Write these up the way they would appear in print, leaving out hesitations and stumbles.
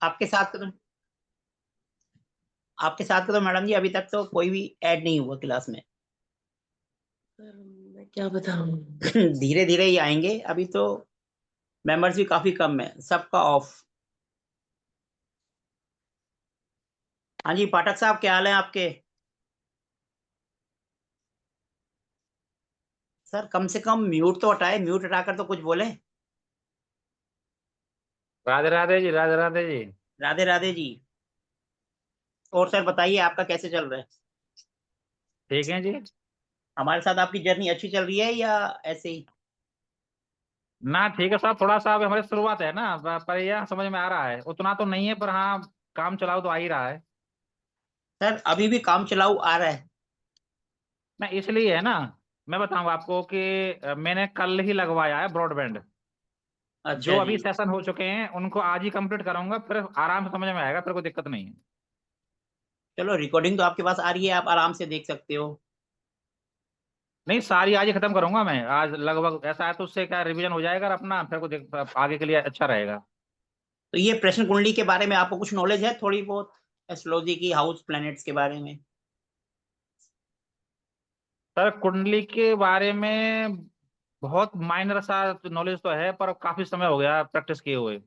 आपके साथ तो आपके साथ तो मैडम जी अभी तक तो कोई भी ऐड नहीं हुआ क्लास में। सर मैं क्या बताऊं। धीरे धीरे ही आएंगे, अभी तो मेंबर्स भी काफी कम है, सबका ऑफ। हाँ जी पाठक साहब, क्या हाल है आपके? सर कम से कम म्यूट तो हटाए, म्यूट हटाकर तो कुछ बोले। राधे राधे जी, राधे राधे जी। राधे राधे जी। और सर बताइए, आपका कैसे चल रहा है? ठीक है जी। हमारे साथ आपकी जर्नी अच्छी चल रही है या ऐसे ही? ना ठीक है साहब, थोड़ा सा अभी हमारी शुरुआत है ना, पर यह समझ में आ रहा है, उतना तो नहीं है पर हाँ, काम चलाओ तो आ ही रहा है। सर अभी भी काम चलाऊ आ रहा है? ना इसलिए है ना, मैं बताऊं आपको कि मैंने कल ही लगवाया है ब्रॉडबैंड। जो अच्छा जी। अभी सेशन हो चुके हैं उनको आज ही कंप्लीट करूंगा, फिर आराम से समझ में आएगा, फिर कोई दिक्कत नहीं है। चलो रिकॉर्डिंग तो आपके पास आ रही है, आप आराम से देख सकते हो। नहीं, सारी आज ही खत्म करूंगा मैं, आज लगभग ऐसा है तो उससे क्या रिवीजन हो जाएगा और अपना फिर आगे के लिए अच्छा रहेगा। तो ये प्रश्न कुंडली के बारे में आपको कुछ नॉलेज है थोड़ी बहुत, एस्ट्रोलॉजी की, हाउस प्लैनेट्स के बारे में? सर कुंडली के बारे में बहुत माइनर सा नॉलेज तो है, पर काफी समय हो गया प्रैक्टिस किए हुए।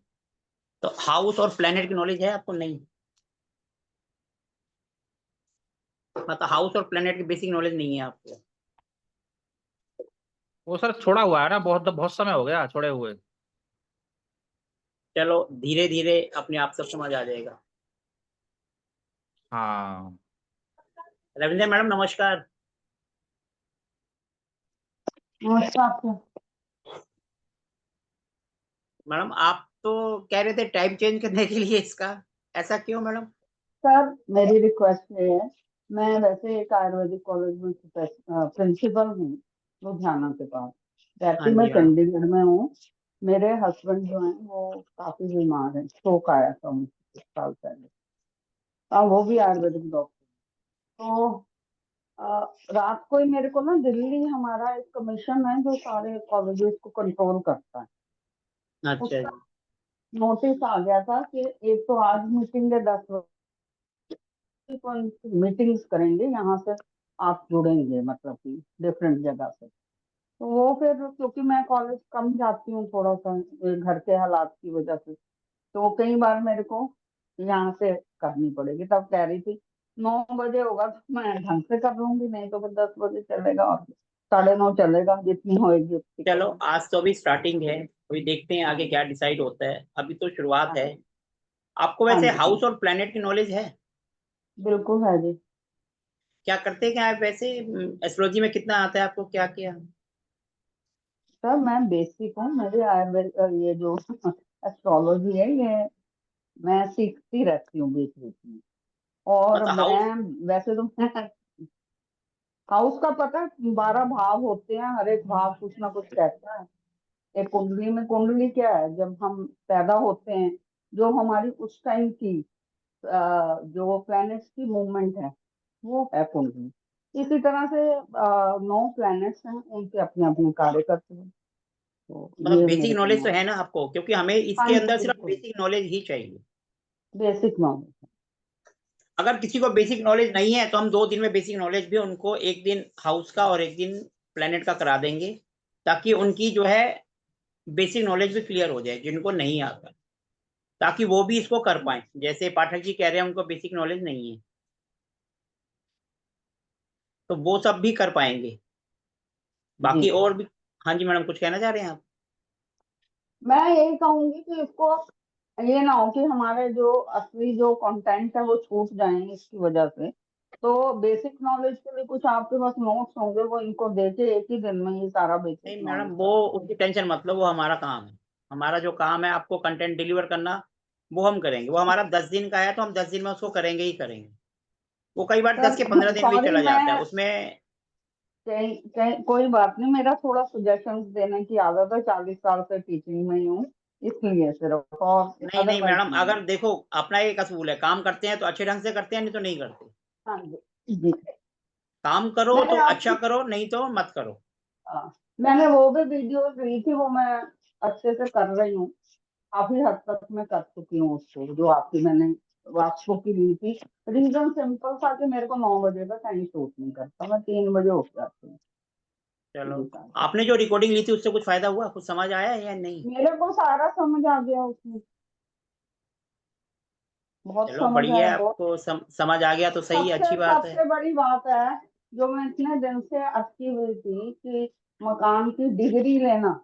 तो हाउस और प्लैनेट की नॉलेज है आपको? नहीं, मतलब हाउस और प्लैनेट की बेसिक नॉलेज नहीं है आपको? वो सर छोड़ा हुआ है ना, बहुत बहुत समय हो गया छोड़े हुए। चलो धीरे धीरे अपने आप सब समझ आ जाएगा। हाँ। रविंद्र मैडम नमस्कार। नमस्कार आपको। मैडम आप तो कह रहे थे टाइम चेंज करने के लिए इसका, ऐसा क्यों मैडम? सर मेरी रिक्वेस्ट ये है, मैं वैसे एक आयुर्वेदिक कॉलेज में प्रिंसिपल हूँ लुधियाना के पास, हाँ रहती मैं जी मैडम। चंडीगढ़ में हूँ। मेरे हस्बैंड जो हैं वो काफी बीमार हैं, स्ट्रोक आया था उनको कुछ साल पहले। वो भी आयुर्वेदिक डॉक्टर। तो रात को ही मेरे को ना, दिल्ली हमारा एक कमीशन है जो सारे कॉलेजेस को कंट्रोल करता है, अच्छा उसका जी। नोटिस आ गया था कि एक तो आज मीटिंग है 10 मीटिंग्स करेंगे यहाँ से, आप जुड़ेंगे मतलब कि डिफरेंट जगह से। तो वो फिर क्योंकि मैं कॉलेज कम जाती हूँ थोड़ा सा, घर के हालात की वजह से, तो कई बार मेरे को यहाँ से करनी पड़ेगी। तब कह रही थी 9 बजे होगा तो मैं ढंग से कर लूंगी, नहीं तो फिर 10 बजे चलेगा और 9:30 चलेगा, जितनी होएगी उतनी चलो करूंगी। आज तो अभी स्टार्टिंग है, अभी देखते हैं आगे क्या डिसाइड होता है, अभी तो शुरुआत हाँ है। जी। आपको हाँ वैसे जी। हाँ, हाउस और प्लैनेट की नॉलेज है? बिल्कुल है जी। क्या करते हैं क्या आप वैसे? एस्ट्रोलॉजी में कितना आता है आपको, क्या किया? सर मैं बेसिक हूँ, मेरे आयुर्वेद ये जो एस्ट्रोलॉजी है ये मैं सीखती रहती हूँ बीच बीच में। और मतलब हाउस। मैं वैसे तो मैं हाउस का पता है, 12 भाव होते हैं, हर एक भाव कुछ ना कुछ कहता है। एक कुंडली में, कुंडली क्या है, जब हम पैदा होते हैं, जो हमारी उस टाइम की जो प्लैनेट्स की मूवमेंट है वो है कुंडली। इसी तरह से 9 प्लैनेट्स हैं, उनके अपने अपने कार्य करते हैं। तो मतलब ये बेसिक मेरे को नॉलेज तो नॉलेज। है ना आपको, क्योंकि हमें हाँ इसके जी अंदर सिर्फ बिल्कुल, बेसिक नॉलेज ही चाहिए। Basic knowledge. अगर किसी को बेसिक नॉलेज नहीं है तो हम 2 दिन में बेसिक नॉलेज भी उनको, एक दिन हाउस का और एक दिन प्लेनेट का करा देंगे, ताकि उनकी जो है बेसिक नॉलेज भी क्लियर हो जाए जिनको नहीं आता, ताकि वो भी इसको कर पाए। जैसे पाठक जी कह रहे हैं उनको बेसिक नॉलेज नहीं है, तो वो सब भी कर पाएंगे। जी बाकी और भी। हाँ जी मैडम, कुछ कहना चाह रहे हैं आप? मैं यही कहूंगी कि इसको, ये ना हो कि हमारे जो असली जो कंटेंट है वो छूट जाए इसकी वजह से। तो बेसिक नॉलेज के लिए कुछ आपके पास नोट्स होंगे, वो इनको देके एक ही दिन में ये सारा बेसिक नहीं मैडम, नॉलेज वो कर। उसकी टेंशन मत लो, वो हमारा काम है। हमारा जो काम है आपको कंटेंट डिलीवर करना, वो हम करेंगे। वो हमारा 10 दिन का है तो हम 10 दिन में उसको करेंगे ही करेंगे। वो कई बार 10 के 15 दिन भी सॉरी, चला जाता है मैं उसमें। कोई बात नहीं, मेरा थोड़ा सजेशंस देने की आदत है, 40 साल से टीचिंग में ही हूँ, इसलिए सिर्फ, और नहीं नहीं अदरवाइज मैडम, नहीं है। अगर देखो अपना एक असूल है, काम करते हैं तो अच्छे ढंग से करते हैं, नहीं तो नहीं करते। हाँ जी जी। काम करो मैंने तो अच्छा आपकी, करो, नहीं तो मत करो। हाँ, मैंने वो भी वीडियोस ली थी, वो मैं अच्छे से कर रही हूँ। काफी हद तक मैं कर चुकी हूँ उसको, जो आपकी मैंने वास्तु की ली थी। रीजन सिंपल था कि मेरे को 9 बजे का टाइम सूट नहीं करता, मैं 3 बजे उठ जाती हूँ। चलो, ये था। आपने जो रिकॉर्डिंग ली थी उससे कुछ फायदा हुआ, कुछ समझ आया या नहीं? मेरे को सारा समझ आ गया उसमें, बहुत चलो समझ बढ़िया आया, है, बहुत। आपको समझ आ गया तो सही है, सबसे अच्छी बात है। सबसे बड़ी बात है जो मैं इतने दिन से अटकी हुई थी कि मकान की डिग्री लेना,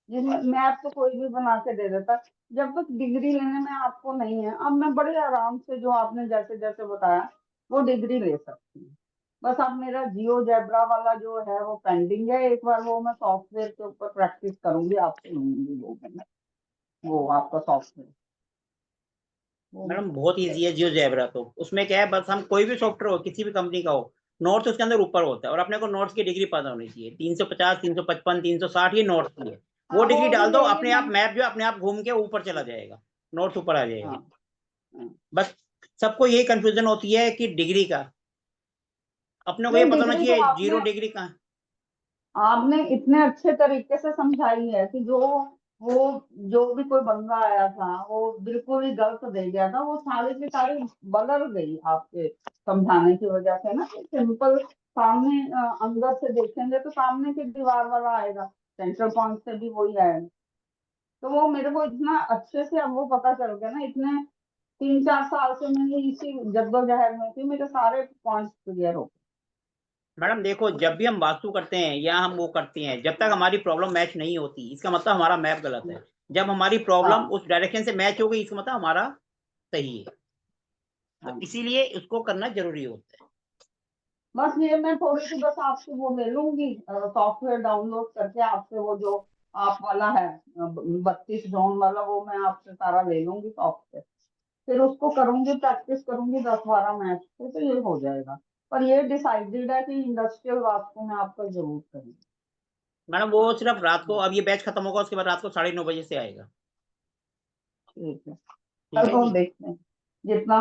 जिसमें मैप तो कोई भी बना के दे देता, जब तक डिग्री लेने में आपको नहीं है, अब मैं बड़े आराम से जो आपने जैसे जैसे बताया वो डिग्री ले सकती हूँ। बस अब मेरा जियो जैब्रा वाला जो है वो पेंडिंग है, एक बार वो मैं सॉफ्टवेयर के ऊपर प्रैक्टिस करूंगी, आपसे लूंगी वो मैंने, वो आपका सॉफ्टवेयर वो मैं मैडम बहुत ईजी है जियो जैबरा, तो उसमें क्या है, बस हम कोई भी सॉफ्टवेयर हो किसी भी कंपनी का हो, नोट्स उसके अंदर ऊपर होता है, और अपने को नोट्स की डिग्री पता होनी चाहिए, 350 355 360 ये नोट्स की है। वो हाँ डिग्री वो भी डाल दो, यही अपने आप मैं। मैप जो अपने आप घूम के ऊपर चला जाएगा, नोट्स ऊपर आ जाएगा। हाँ हाँ। बस सबको यही कंफ्यूजन होती है कि डिग्री का, अपने को ये नहीं पता होना डिग्री तो चाहिए जीरो आपने डिग्री कहाँ। आपने इतने अच्छे तरीके से समझाई है कि वो जो भी कोई बंदा आया था वो बिल्कुल ही गलत दे गया था, वो सारी की सारी बदल गई आपके समझाने की वजह से ना। सिंपल सामने अंदर से देखेंगे तो सामने की दीवार वाला आएगा, सेंट्रल पॉइंट से भी वही आएगा। तो वो मेरे को इतना अच्छे से अब वो पता चल गया ना, इतने 3-4 साल से मैं इसी जद्दोजहद में थी, मेरे सारे पॉइंट्स क्लियर हो गए। मैडम देखो, जब भी हम वास्तु करते हैं या हम वो करते हैं, जब तक हमारी प्रॉब्लम मैच नहीं होती इसका मतलब हमारा मैप गलत है। जब हमारी प्रॉब्लम हाँ उस डायरेक्शन से मैच हो गई इसका मतलब हमारा सही है। तो हाँ। इसीलिए इसको करना जरूरी होता है। बस ये मैं थोड़ी सी बस आपसे वो ले लूंगी, सॉफ्टवेयर डाउनलोड करके आपसे, वो जो आप वाला है 32 जोन वाला, वो मैं आपसे सारा ले लूंगी सॉफ्टवेयर, फिर उसको करूंगी, प्रैक्टिस करूंगी 10-12 मैच पे, तो ये हो जाएगा। पर ये डिसाइडेड है कि इंडस्ट्रियल वास्तु में आपका जरूर करेंगे। मैडम वो सिर्फ रात को, अब ये बैच खत्म होगा उसके बाद रात को 9:30 बजे से आएगा। ठीक है, ठीक है चलो जी। देखते हैं, जितना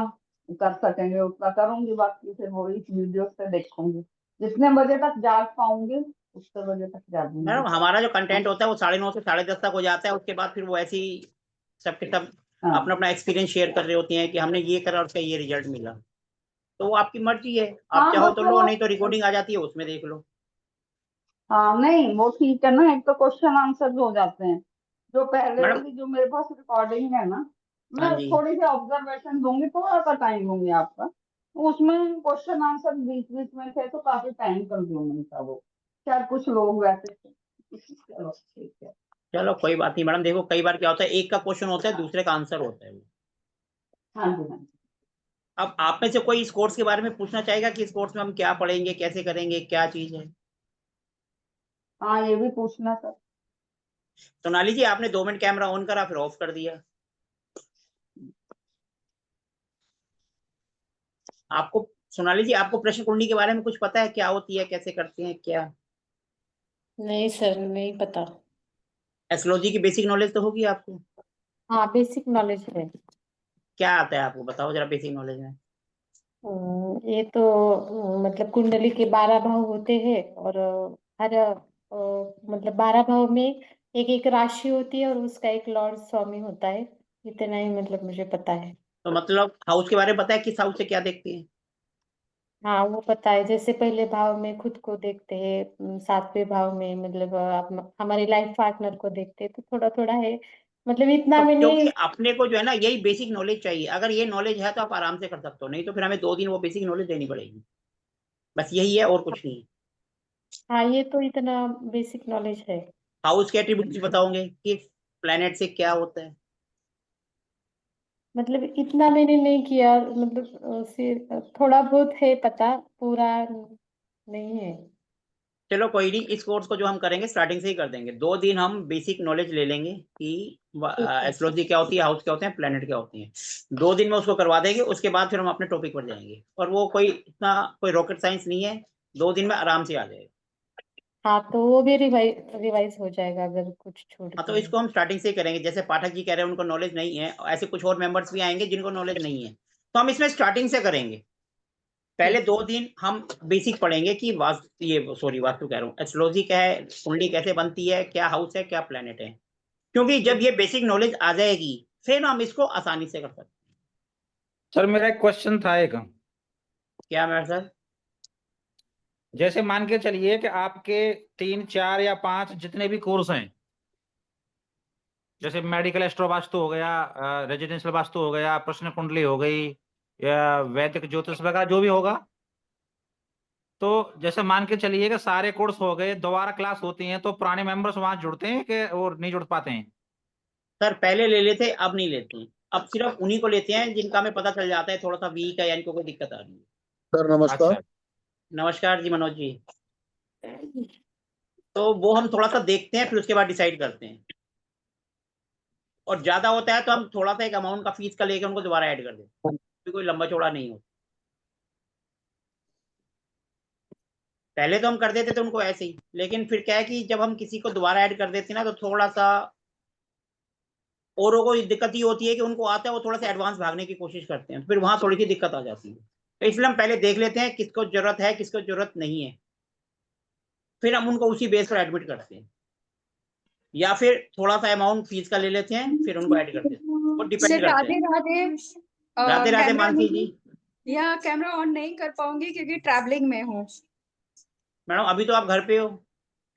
कर सकेंगे उतना करूंगी, बाकी फिर वो इस वीडियो से देखूंगी, जितने बजे तक जाग पाऊंगी उतने बजे तक जागूंगी। मैडम हमारा जो हाँ कंटेंट होता है वो 9:30 से 10:30 तक हो जाता है, उसके बाद फिर वो ऐसे ही सबके सब अपना हाँ अपना एक्सपीरियंस शेयर कर रहे होते हैं कि हमने ये करा और उसका ये रिजल्ट मिला। तो वो आपकी मर्जी है, आप हाँ। चाहो बस तो लो, वो नहीं तो रिकॉर्डिंग आ जाती है उसमें देख लो। हाँ नहीं वो ठीक है ना, एक तो क्वेश्चन आंसर हो जाते हैं, जो पहले मैडम वाली जो मेरे पास रिकॉर्डिंग है ना, हाँ मैं जी, थोड़ी सी ऑब्जर्वेशन दूंगी, थोड़ा सा टाइम लूंगी आपका, तो उसमें क्वेश्चन आंसर बीच बीच में थे तो काफी टाइम कंज्यूमिंग था वो, शायद कुछ लोग वैसे थे। चलो ठीक है। चलो कोई बात नहीं मैडम, देखो कई बार क्या होता है, एक का क्वेश्चन होता है हाँ दूसरे का आंसर होता है वो। हाँ जी हाँ जी। अब आप में से कोई इस कोर्स के बारे में पूछना चाहेगा कि इस कोर्स में हम क्या पढ़ेंगे, कैसे करेंगे, क्या चीज है? हाँ ये भी पूछना सर। सोनाली जी, आपने 2 मिनट कैमरा ऑन करा फिर ऑफ कर दिया। आपको, सोनाली जी, आपको प्रश्न कुंडली के बारे में कुछ पता है, क्या होती है, कैसे करते हैं, क्या? नहीं सर, नहीं पता। एस्ट्रोलॉजी की बेसिक नॉलेज तो होगी आपको। हाँ, बेसिक नॉलेज है। क्या आता है आपको, बताओ जरा बेसिक नॉलेज में। ये तो मतलब कुंडली के 12 भाव होते हैं, और हर मतलब 12 भाव में एक एक राशि होती है और उसका एक लॉर्ड स्वामी होता है। इतना ही मतलब मुझे पता है। तो मतलब हाउस के बारे में पता है, किस हाउस से क्या देखते हैं? हाँ वो पता है, जैसे पहले भाव में खुद को देखते हैं, 7वें भाव में मतलब हमारे लाइफ पार्टनर को देखते हैं, तो थोड़ा थोड़ा है, मतलब इतना तो भी क्योंकि नहीं। अपने को जो है ना यही बेसिक नॉलेज चाहिए, अगर ये नॉलेज है तो आप आराम से कर सकते हो, नहीं तो फिर हमें 2 दिन वो बेसिक नॉलेज देनी पड़ेगी। बस यही है और कुछ नहीं। हाँ ये तो इतना बेसिक नॉलेज है। हाउस के एट्रीब्यूट्स बताओगे कि प्लेनेट से क्या होता है? मतलब इतना मैंने नहीं किया, मतलब सिर्फ थोड़ा बहुत है पता, पूरा नहीं है। चलो कोई नहीं, इस कोर्स को जो हम करेंगे स्टार्टिंग से ही कर देंगे, 2 दिन हम बेसिक नॉलेज ले लेंगे कि ठीक है। एस्ट्रोलॉजी क्या होती है, हाउस क्या होते हैं, प्लेनेट क्या होती हैं। 2 दिन में उसको करवा देंगे, उसके बाद फिर हम अपने टॉपिक पर जाएंगे, और वो कोई इतना कोई रॉकेट साइंस नहीं है, 2 दिन में आराम से आ जाएगा। हाँ तो वो भी रिवाइज हो जाएगा अगर कुछ छूट हाँ, तो गया है। इसको हम स्टार्टिंग से ही करेंगे, जैसे पाठक जी कह रहे हैं उनको नॉलेज नहीं है, ऐसे कुछ और मेंबर्स भी आएंगे जिनको नॉलेज नहीं है, तो हम इसमें स्टार्टिंग से करेंगे। पहले ठीक। 2 दिन हम बेसिक पढ़ेंगे कि वास्तु, ये सॉरी वास्तु कह रहा हूँ, एस्ट्रोलॉजी क्या है, कुंडली कैसे बनती है, क्या हाउस है, क्या प्लेनेट है। क्योंकि जब ये बेसिक नॉलेज आ जाएगी फिर हम इसको आसानी से कर सकते हैं। सर मेरा एक क्वेश्चन था एक, क्या मेरा सर? जैसे मान के चलिए कि आपके 3, 4 या 5 जितने भी कोर्स हैं, जैसे मेडिकल एस्ट्रो वास्तु हो गया, रेजिडेंशियल वास्तु हो गया, प्रश्न कुंडली हो गई, या वैदिक ज्योतिष वगैरह जो भी होगा, तो जैसे मान के चलिए कि सारे कोर्स हो गए, दोबारा क्लास होती हैं, तो पुराने मेंबर्स वहां जुड़ते हैं कि और नहीं जुड़ पाते हैं? सर पहले ले लेते, अब नहीं लेते हैं। अब सिर्फ उन्हीं को लेते हैं जिनका हमें पता चल जाता है थोड़ा सा वीक है या इनको कोई दिक्कत आ रही है। सर नमस्कार। अच्छा, नमस्कार जी मनोज जी। तो वो हम थोड़ा सा देखते हैं फिर उसके बाद डिसाइड करते हैं, और ज्यादा होता है तो हम थोड़ा सा एक अमाउंट का फीस का लेकर उनको दोबारा ऐड कर देते हैं, कोई लंबा चौड़ा नहीं हो। पहले तो हम कर देते थे उनको ऐसे ही, लेकिन फिर क्या है कि जब हम किसी को दोबारा ऐड कर देते हैं ना तो थोड़ा सा औरों को दिक्कत ये होती है कि उनको आता है वो थोड़ा सा एडवांस भागने की कोशिश करते हैं, फिर वहां थोड़ी सी दिक्कत आ जाती है। तो इसलिए हम पहले देख लेते हैं किसको जरूरत है किसको जरूरत नहीं है, फिर हम उनको उसी बेस पर एडमिट करते हैं, या फिर थोड़ा सा अमाउंट फीस का ले लेते हैं फिर उनको ऐड कर देते हैं, वो डिपेंड सर करते हैं। राधे राधे राधे कैमरा मानसी जी। यहाँ कैमरा ऑन नहीं कर पाऊंगी क्योंकि ट्रैवलिंग में हूँ, मैडम अभी तो आप घर पे हो।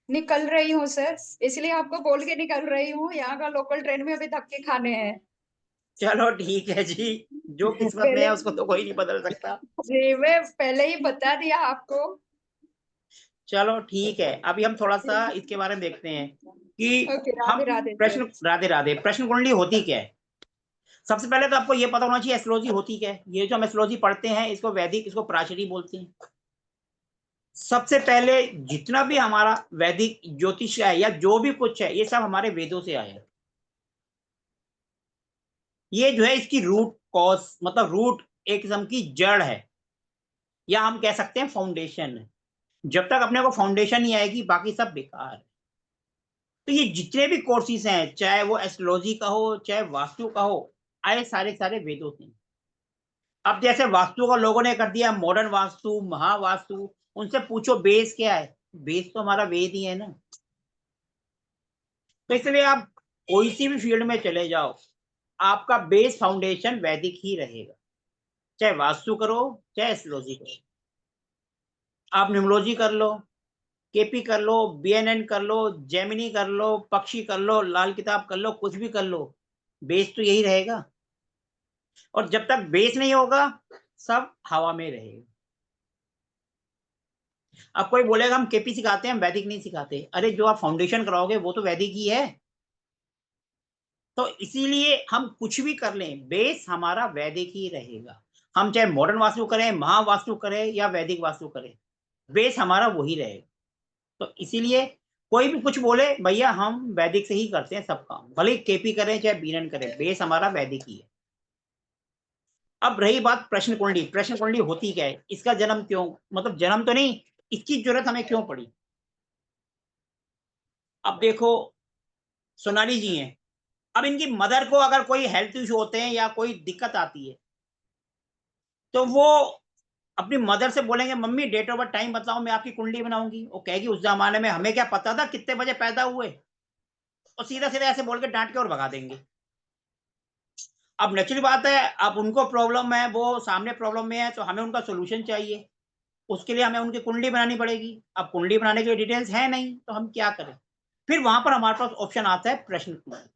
निकल रही हूँ सर, इसलिए आपको बोल के निकल रही हूँ। यहाँ का लोकल ट्रेन में अभी धक्के खाने हैं। चलो ठीक है जी, जो किस्मत में है उसको तो कोई नहीं बदल सकता। जी मैं पहले ही बता दिया आपको। चलो ठीक है, अभी हम थोड़ा सा इसके बारे में देखते हैं कि ओके, हम राधे राधे प्रश्न, सर। राधे राधे, प्रश्न कुंडली होती क्या है। सबसे पहले तो आपको ये पता होना चाहिए एस्ट्रोलॉजी होती क्या है। ये जो हम एस्ट्रोलॉजी पढ़ते हैं इसको वैदिक, इसको प्राचीरी बोलते हैं। सबसे पहले जितना भी हमारा वैदिक ज्योतिष है या जो भी कुछ है ये सब हमारे वेदों से आया है। ये जो है इसकी रूट कॉज मतलब रूट एक किस्म की जड़ है, या हम कह सकते हैं फाउंडेशन है। जब तक अपने को फाउंडेशन नहीं आएगी बाकी सब बेकार है। तो ये जितने भी कोर्सेज हैं चाहे वो एस्ट्रोलॉजी का हो चाहे वास्तु का हो, आए सारे सारे वेदों से। अब जैसे वास्तु का लोगों ने कर दिया मॉडर्न वास्तु, महावास्तु, उनसे पूछो बेस क्या है, बेस तो हमारा वेद ही है ना। तो इसलिए आप कोई सी भी फील्ड में चले जाओ आपका बेस फाउंडेशन वैदिक ही रहेगा, चाहे वास्तु करो चाहे एस्ट्रोलॉजी करो। आप न्यूमरोलॉजी कर लो, केपी कर लो, बीएनएन कर लो, जेमिनी कर लो, पक्षी कर लो, लाल किताब कर लो, कुछ भी कर लो, बेस तो यही रहेगा। और जब तक बेस नहीं होगा सब हवा में रहेगा। अब कोई बोलेगा हम केपी सिखाते हैं हम वैदिक नहीं सिखाते, अरे जो आप फाउंडेशन कराओगे वो तो वैदिक ही है। तो इसीलिए हम कुछ भी कर लें बेस हमारा वैदिक ही रहेगा। हम चाहे मॉडर्न वास्तु करें, महावास्तु करें या वैदिक वास्तु करें, बेस हमारा वही रहेगा। तो इसीलिए कोई भी कुछ बोले भैया हम वैदिक से ही करते हैं सब काम, भले केपी करें चाहे बीएनएन करें, बेस हमारा वैदिक ही है। अब रही बात प्रश्न कुंडली, प्रश्न कुंडली होती क्या है, इसका जन्म क्यों, मतलब जन्म तो नहीं, इसकी जरूरत हमें क्यों पड़ी। अब देखो सोनाली जी हैं, अब इनकी मदर को अगर कोई हेल्थ इशू होते हैं या कोई दिक्कत आती है तो वो अपनी मदर से बोलेंगे mummy date of birth time बताओ मैं आपकी कुंडली बनाऊंगी। वो कहेगी उस जमाने में हमें क्या पता था कितने बजे पैदा हुए, और सीधा सीधा ऐसे बोल के डांट के और भगा देंगे। अब नेचुरल बात है, अब उनको प्रॉब्लम है, वो सामने प्रॉब्लम में है, तो हमें उनका सोल्यूशन चाहिए, उसके लिए हमें उनकी कुंडली बनानी पड़ेगी। अब कुंडली बनाने के लिए डिटेल्स है नहीं तो हम क्या करें, फिर वहां पर हमारे पास ऑप्शन आता है प्रश्न कुंडली,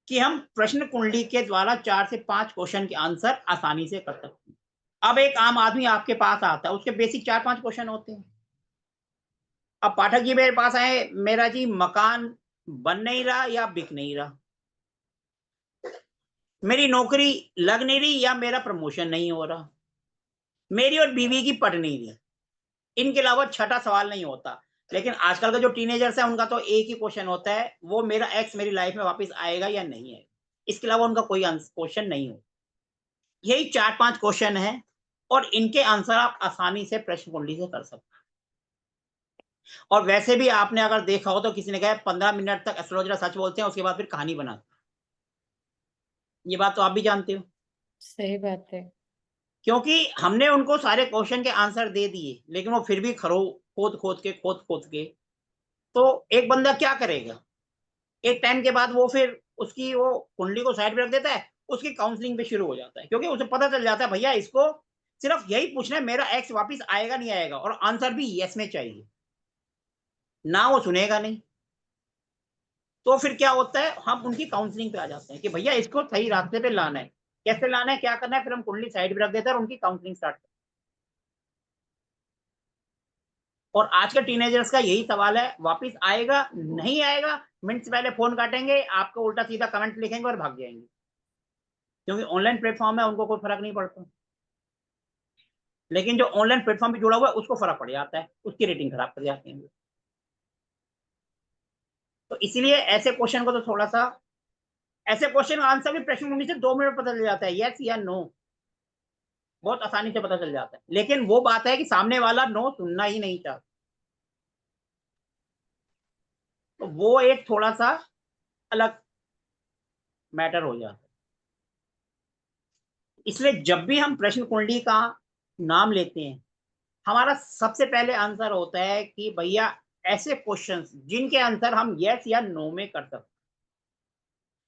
कि हम प्रश्न कुंडली के द्वारा 4 से 5 क्वेश्चन के आंसर आसानी से कर सकते हैं। अब एक आम आदमी आपके पास आता है, उसके बेसिक 4-5 क्वेश्चन होते हैं। अब पाठक जी मेरे पास आए, मेरा जी मकान बन नहीं रहा या बिक नहीं रहा, मेरी नौकरी लग नहीं रही या मेरा प्रमोशन नहीं हो रहा, मेरी और बीवी की पट नहीं रही, इनके अलावा छठा सवाल नहीं होता। लेकिन आजकल का जो टीनेजर्स है उनका तो एक ही क्वेश्चन होता है, वो मेरा एक्स मेरी लाइफ में वापस आएगा या नहीं आएगा, इसके अलावा उनका कोई क्वेश्चन नहीं हो। यही 4-5 क्वेश्चन है और इनके आंसर आप आसानी से प्रश्न कुंडली से कर सकते हैं। और वैसे भी आपने अगर देखा हो तो किसी ने कहा 15 मिनट तक एस्ट्रोलॉजर सच बोलते हैं उसके बाद फिर कहानी बनाते हैं, ये बात तो आप भी जानते हो। सही बात है। क्योंकि हमने उनको सारे क्वेश्चन के आंसर दे दिए लेकिन वो फिर भी खोद खोद के तो एक बंदा क्या करेगा, एक टाइम के बाद वो फिर उसकी वो कुंडली को साइड पे रख देता है, उसकी काउंसलिंग पे शुरू हो जाता है, क्योंकि उसे पता चल जाता है भैया इसको सिर्फ यही पूछना है मेरा एक्स वापस आएगा नहीं आएगा, और आंसर भी यस में चाहिए, ना वो सुनेगा नहीं। तो फिर क्या होता है, हम उनकी काउंसलिंग पे आ जाते हैं कि भैया इसको सही रास्ते पे लाना है, कैसे लाना है, क्या करना है, फिर हम कुंडली साइड पे रख देते हैं और उनकी काउंसलिंग स्टार्ट करते हैं। और आज के टीनेजर्स का यही सवाल है, वापस आएगा नहीं आएगा, मिनट से पहले फोन काटेंगे, आपको उल्टा सीधा कमेंट लिखेंगे और भाग जाएंगे, क्योंकि ऑनलाइन प्लेटफॉर्म है, उनको कोई फर्क नहीं पड़ता। लेकिन जो ऑनलाइन प्लेटफॉर्म पे जुड़ा हुआ है उसको फर्क पड़ जाता है, उसकी रेटिंग खराब कर जाती है। तो इसीलिए ऐसे क्वेश्चन को तो थोड़ा सा, ऐसे क्वेश्चन का आंसर भी प्रश्न कुंडली से 2 मिनट पता चल जाता है, यस या नो, बहुत आसानी से पता चल जाता है। लेकिन वो बात है कि सामने वाला नो सुनना ही नहीं चाहता, तो वो एक थोड़ा सा अलग मैटर हो जाता है। इसलिए जब भी हम प्रश्न कुंडली का नाम लेते हैं, हमारा सबसे पहले आंसर होता है कि भैया ऐसे क्वेश्चंस जिनके आंसर हम यस या नो में कर सकते,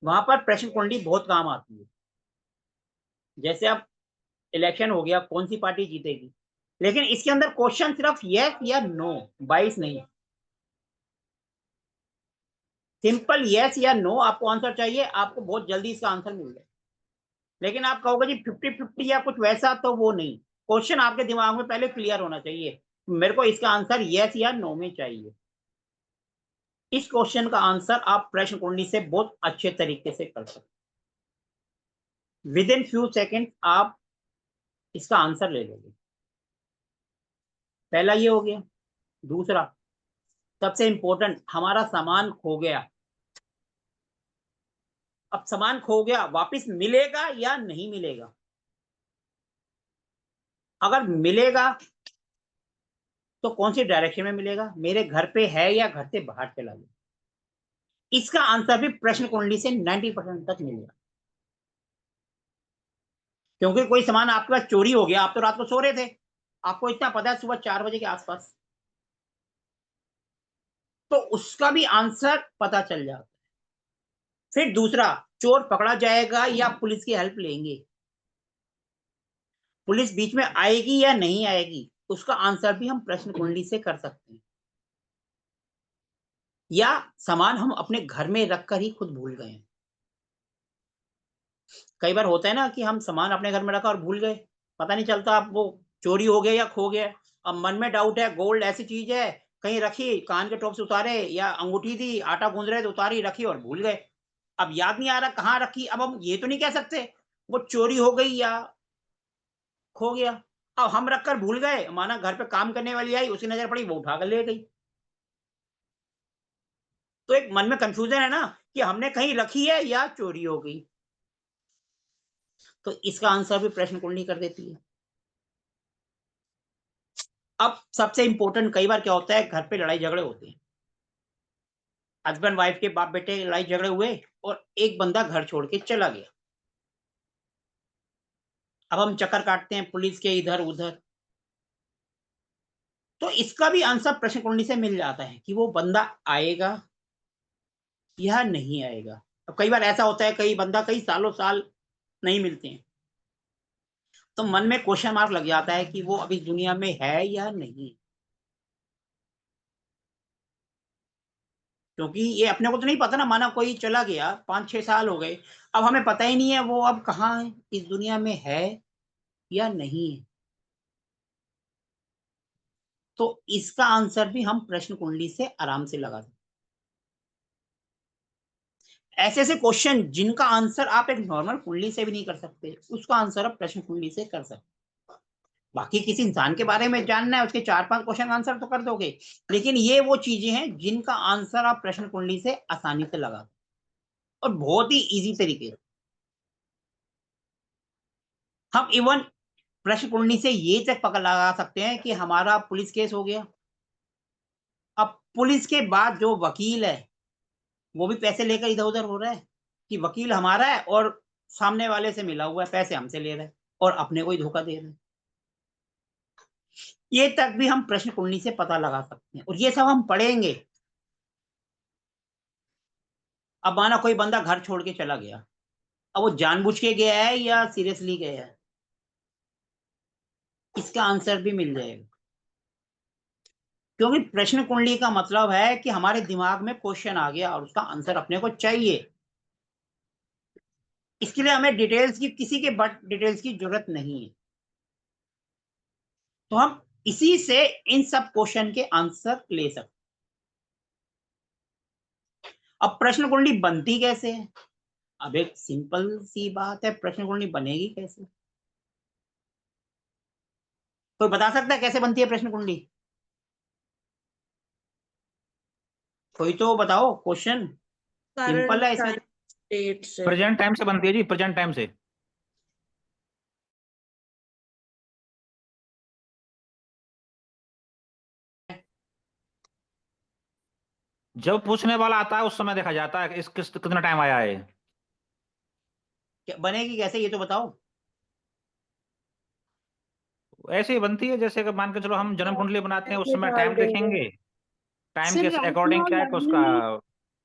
वहां पर प्रश्न कुंडली बहुत काम आती है। जैसे अब इलेक्शन हो गया, कौन सी पार्टी जीतेगी, लेकिन इसके अंदर क्वेश्चन सिर्फ यस या नो, 22 नहीं, सिंपल यस या नो आपको आंसर चाहिए, आपको बहुत जल्दी इसका आंसर मिल जाए। लेकिन आप कहोगे जी 50-50 या कुछ वैसा, तो वो नहीं, क्वेश्चन आपके दिमाग में पहले क्लियर होना चाहिए, मेरे को इसका आंसर यस या नो में चाहिए। इस क्वेश्चन का आंसर आप प्रश्न कुंडली से बहुत अच्छे तरीके से कर सकते, विद इन फ्यू सेकेंड आप इसका आंसर ले लोगे। पहला ये हो गया। दूसरा सबसे इंपॉर्टेंट, हमारा सामान खो गया। अब सामान खो गया, वापस मिलेगा या नहीं मिलेगा? अगर मिलेगा तो कौन सी डायरेक्शन में मिलेगा, मेरे घर पे है या घर से बाहर चला गया? इसका आंसर भी प्रश्न कुंडली से 90% तक मिलेगा। क्योंकि कोई सामान आपके पास चोरी हो गया, आप तो रात को सो रहे थे, आपको इतना पता है सुबह 4 बजे के आसपास, तो उसका भी आंसर पता चल जाता है। फिर दूसरा, चोर पकड़ा जाएगा या पुलिस की हेल्प लेंगे, पुलिस बीच में आएगी या नहीं आएगी, उसका आंसर भी हम प्रश्न कुंडली से कर सकते हैं। या सामान हम अपने घर में रखकर ही खुद भूल गए। कई बार होता है ना कि हम सामान अपने घर में रखा और भूल गए, पता नहीं चलता अब वो चोरी हो गया या खो गया। अब मन में डाउट है, गोल्ड ऐसी चीज है, कहीं रखी, कान के टॉप से उतारे या अंगूठी थी, आटा गूंज रहे तो उतारी रखी और भूल गए, अब याद नहीं आ रहा कहाँ रखी। अब हम ये तो नहीं कह सकते वो चोरी हो गई या खो गया, अब हम रखकर भूल गए, माना घर पे काम करने वाली आई, उसकी नजर पड़ी, वो उठाकर ले गई, तो एक मन में कंफ्यूजन है ना कि हमने कहीं रखी है या चोरी हो गई। तो इसका आंसर भी प्रश्न कुंडली कर देती है। अब सबसे इंपॉर्टेंट, कई बार क्या होता है घर पे लड़ाई झगड़े होते हैं, हस्बैंड वाइफ के, बाप बेटे लड़ाई झगड़े हुए और एक बंदा घर छोड़ के चला गया। अब हम चक्कर काटते हैं पुलिस के इधर उधर, तो इसका भी आंसर प्रश्न कुंडली से मिल जाता है कि वो बंदा आएगा या नहीं आएगा। अब कई बार ऐसा होता है, कई बंदा कई सालों साल नहीं मिलते हैं, तो मन में क्वेश्चन मार्क लग जाता है कि वो अभी दुनिया में है या नहीं, क्योंकि ये अपने को तो नहीं पता ना, माना कोई चला गया 5-6 साल हो गए, अब हमें पता ही नहीं है वो अब कहाँ है, इस दुनिया में है या नहीं है। तो इसका आंसर भी हम प्रश्न कुंडली से आराम से लगा सकते। ऐसे ऐसे क्वेश्चन जिनका आंसर आप एक नॉर्मल कुंडली से भी नहीं कर सकते, उसका आंसर आप प्रश्न कुंडली से कर सकते। बाकी किसी इंसान के बारे में जानना है, उसके 4-5 क्वेश्चन आंसर तो कर दोगे, लेकिन ये वो चीजें हैं जिनका आंसर आप प्रश्न कुंडली से आसानी से लगा और बहुत ही इजी तरीके से। हम इवन प्रश्न कुंडली से ये तक पकड़ लगा सकते हैं कि हमारा पुलिस केस हो गया, अब पुलिस के बाद जो वकील है वो भी पैसे लेकर इधर उधर हो रहा है कि वकील हमारा है और सामने वाले से मिला हुआ है, पैसे हमसे ले रहा है और अपने को ही धोखा दे रहा है, ये तक भी हम प्रश्न कुंडली से पता लगा सकते हैं। और ये सब हम पढ़ेंगे, अब माना कोई बंदा घर छोड़ के चला गया, अब वो जानबूझ के गया है या सीरियसली गया है, इसका आंसर भी मिल जाएगा। क्योंकि प्रश्न कुंडली का मतलब है कि हमारे दिमाग में क्वेश्चन आ गया और उसका आंसर अपने को चाहिए। इसके लिए हमें डिटेल्स की, किसी के बट डिटेल्स की जरूरत नहीं है। तो हम इसी से इन सब क्वेश्चन के आंसर ले सकते। अब प्रश्न कुंडली बनती कैसे है? अब एक सिंपल सी बात है, प्रश्न कुंडली बनेगी कैसे? कोई बता सकता है कैसे बनती है प्रश्न कुंडली? कोई तो बताओ, क्वेश्चन सिंपल है इसमें। डेट से। प्रेजेंट टाइम से बनती है जी, प्रेजेंट टाइम से। जब पूछने वाला आता है उस समय देखा जाता है कि इस कितना टाइम आया है। बनेगी कैसे ये तो बताओ। ऐसे ही बनती है जैसे कि मान के चलो हम जन्म कुंडली बनाते हैं, उस समय डाल टाइम देंगे। देखेंगे, टाइम सर के राइट अकॉर्डिंग नाउ क्या है कि लग्न उसका में,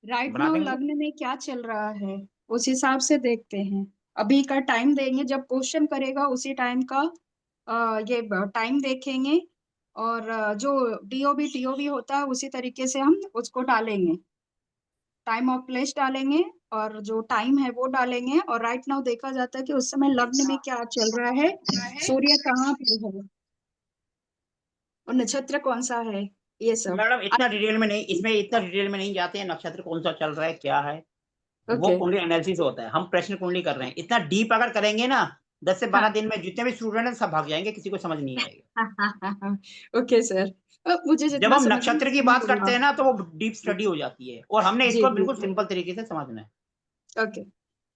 राइट बना नाउ देंगे। लग्न में क्या चल रहा है उस हिसाब से देखते हैं। अभी का टाइम देंगे, जब क्वेश्चन करेगा उसी टाइम का ये टाइम देखेंगे, और जो डीओबी टीओबी होता है उसी तरीके से हम उसको डालेंगे, टाइम ऑफ प्लेस डालेंगे और जो टाइम है वो डालेंगे। और राइट नाउ देखा जाता है कि उस समय लग्न में क्या चल रहा है, सूर्य कहाँ पर है और नक्षत्र कौन सा है, ये सब। मैडम इतना डिटेल में नहीं, इसमें इतना डिटेल में नहीं जाते हैं, नक्षत्र कौन सा चल रहा है क्या है, वो ओके। कुंडली एनालिसिस होता है। हम प्रश्न कुंडली कर रहे हैं। इतना डीप अगर करेंगे ना, 10 से 12 दिन में जितने भी स्टूडेंट हैं सब भाग जाएंगे, किसी को समझ नहीं आएगा। ओके सर, मुझे जब जितना हम समझ नक्षत्र की बात करते हैं ना तो वो डीप स्टडी हो जाती है, और हमने जी इसको जी बिल्कुल जी। सिंपल तरीके से समझना है। ओके।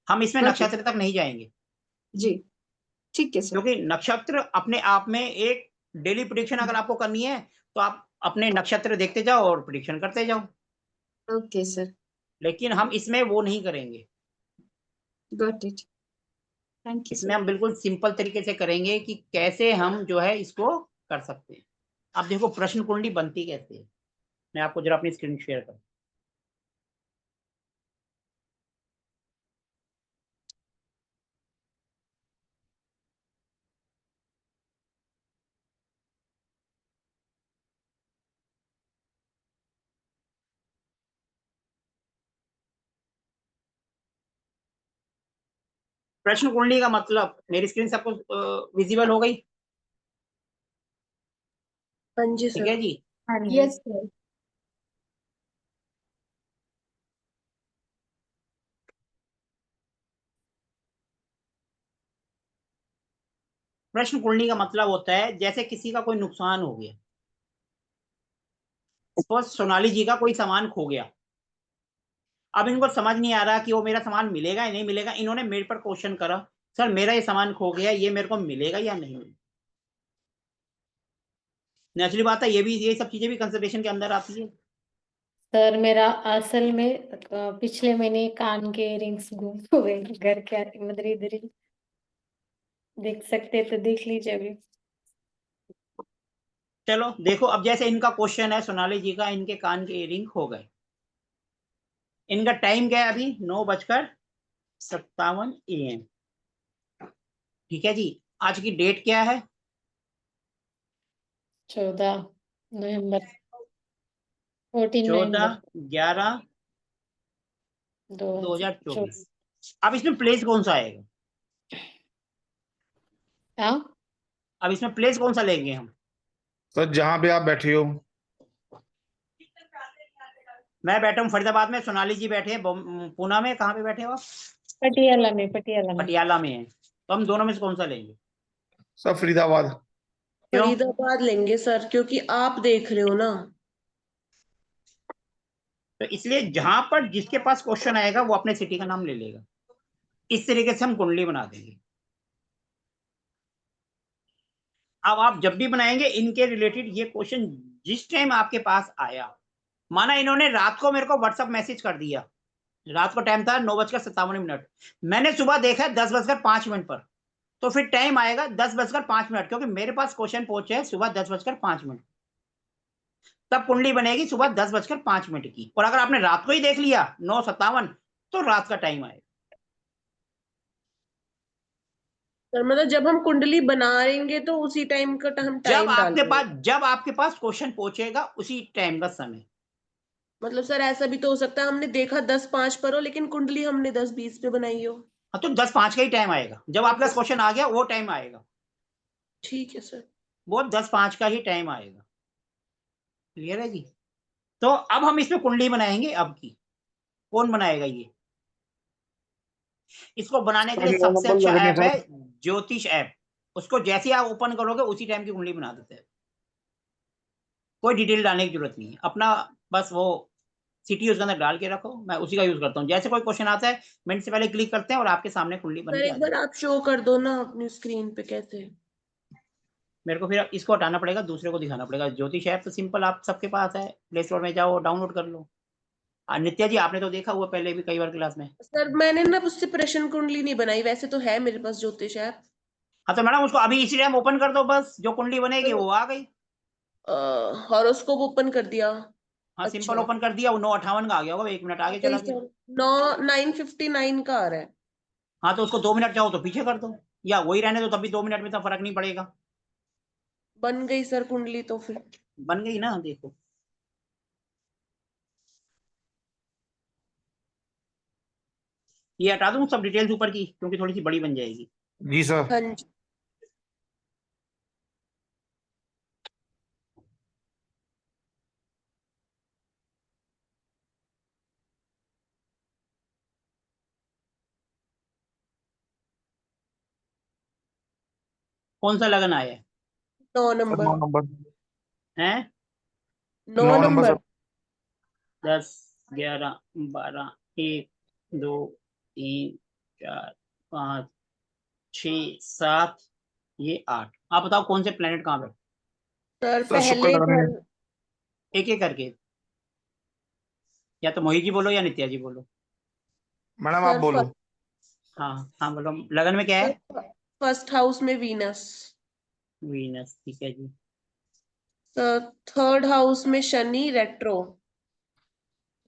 हम इसमें ओके नक्षत्र तक नहीं जाएंगे, जी, ठीक है सर। क्योंकि नक्षत्र अपने आप में एक डेली प्रिडिक्शन अगर आपको करनी है तो आप अपने नक्षत्र देखते जाओ और प्रिडिक्शन करते जाओ, ओके सर, लेकिन हम इसमें वो नहीं करेंगे। गॉट इट, थैंक यू इसमें सर। हम बिल्कुल सिंपल तरीके से करेंगे कि कैसे हम जो है इसको कर सकते हैं। अब देखो प्रश्न कुंडली बनती कैसे है, मैं आपको जरा अपनी स्क्रीन शेयर करूं। प्रश्न कुंडली का मतलब, मेरी स्क्रीन सबको विजिबल हो गई? हाँ जी ठीक सर। है जी। हाँ जी। Yes sir. प्रश्न कुंडली का मतलब होता है जैसे किसी का कोई नुकसान हो गया, सपोज सोनाली जी का कोई सामान खो गया, अब इनको समझ नहीं आ रहा कि वो मेरा सामान मिलेगा या नहीं मिलेगा। इन्होंने मेरे पर क्वेश्चन करा, सर मेरा ये सामान खो गया, ये मेरे को मिलेगा या नहीं। नेचुरली बात है, ये सब चीजें भी कंसिडरेशन के अंदर आती है। सर मेरा असल में पिछले महीने कान के इयररिंग्स गुम हो गए घर के मतलब इधर ही। देख सकते तो देख लीजिए अभी। चलो देखो, अब जैसे इनका क्वेश्चन है, सोनाली जी का इनके कान के इयररिंग खो गए, इनका टाइम क्या है अभी 9:57 AM। ठीक है जी। आज की डेट क्या है? 14 नवंबर 14 नवंबर 14/11/2024। 2024। अब इसमें प्लेस कौन सा आएगा? हाँ अब इसमें प्लेस कौन सा लेंगे हम? सर जहाँ पे आप बैठे हो। मैं बैठा हूँ फरीदाबाद में, सोनाली जी बैठे हैं पूना में। कहाँ पे बैठे हो आप? पटियाला में। पटियाला में। पटियाला में है। तो हम दोनों में से कौन सा लेंगे? सर फरीदाबाद। क्यों? फरीदाबाद लेंगे सर, क्योंकि आप देख रहे हो ना। तो इसलिए जहां पर जिसके पास क्वेश्चन आएगा वो अपने सिटी का नाम ले लेगा। इस तरीके से हम कुंडली बना देंगे। अब आप जब भी बनाएंगे इनके रिलेटेड ये क्वेश्चन, जिस टाइम आपके पास आया, माना इन्होंने रात को मेरे को व्हाट्सएप मैसेज कर दिया, रात को टाइम था 9:57, मैंने सुबह देखा 10:05 पर, तो फिर टाइम आएगा 10:05, क्योंकि मेरे पास क्वेश्चन पहुंचे है सुबह 10:05, तब कुंडली बनेगी सुबह 10:05 की। और अगर आपने रात को ही देख लिया 9:57, तो रात का टाइम आएगा। सर मतलब जब हम कुंडली बनाएंगे तो उसी टाइम का हम टाइम डालेंगे। जब आपके पास क्वेश्चन पहुंचेगा उसी टाइम का समय। मतलब सर ऐसा भी तो हो सकता है हमने देखा 10:05 पर हो लेकिन कुंडली हमने 10:20 पे बनाई हो। हाँ, तो 10:05 का ही टाइम आएगा। जब आपके पास क्वेश्चन आ गया वो टाइम आएगा, ठीक है सर। वो 10:05 का ही टाइम आएगा। क्लियर है जी? तो अब हम इसमें कुंडली बनाएंगे। अब की कौन बनाएगा ये? इसको बनाने के सर लिए 9 सबसे नंबर अच्छा लगन है ऐप है सर। ज्योतिष ऐप। उसको जैसे ही आप ओपन करोगे उसी टाइम की कुंडली बना देते हैं। कोई डिटेल डालने की जरूरत नहीं है, अपना बस वो सिटी उसके अंदर डाल के रखो। मैं उसी का यूज करता हूँ। जैसे कोई क्वेश्चन आता है मिनट से पहले क्लिक करते हैं और आपके सामने कुंडली बन सर के आ एक बार जाती है। आप शो कर दो ना अपनी स्क्रीन पे कैसे। मेरे को फिर इसको हटाना पड़ेगा, दूसरे को दिखाना पड़ेगा। ज्योतिष ऐप तो सिंपल, आप सबके पास है, प्ले स्टोर में जाओ डाउनलोड कर लो। नित्या जी आपने तो देखा हुआ पहले भी कई बार क्लास में। सर मैंने ना उससे प्रश्न कुंडली नहीं बनाई, वैसे तो है मेरे पास ज्योतिष ऐप। हाँ तो मैडम उसको अभी इसी टाइम ओपन कर दो, बस जो कुंडली बनेगी वो आ गई। हॉरोस्कोप ओपन कर दिया। हाँ सिंपल अच्छा ओपन कर दिया, वो 9:58 का आ गया होगा, 1 मिनट आ आगे गई चला गया। सर। 9:59 का आ रहा है। हाँ तो उसको 2 मिनट चाहो तो पीछे कर दो, या वही रहने दो, तब भी 2 मिनट में तो फर्क नहीं पड़ेगा। बन गई सर कुंडली तो फिर। बन गई ना, देखो। ये हटा दूं सब डिटेल्स ऊपर की, क्योंकि थोड़ी सी बड़ी बन जाएगी। जी सर। हाँ जी। कौन सा लगन आया है? 9 सर नंबर। 9 नंबर। हैं? 9 9 नंबर नंबर। सर। 10, 11, 12, 1, 2, 3, 4, 5, 6, 7, ये 8। आप बताओ कौन से प्लेनेट कहाँ पे? सर सर शुक्र पहले लगन है। घर। एक एक करके, या तो मोहित जी बोलो या नित्या जी बोलो। मैडम आप सर बोलो। हाँ हाँ बोलो, लगन में क्या है? फर्स्ट हाउस में वीनस। वीनस, ठीक है जी। सर थर्ड हाउस में शनि रेट्रो।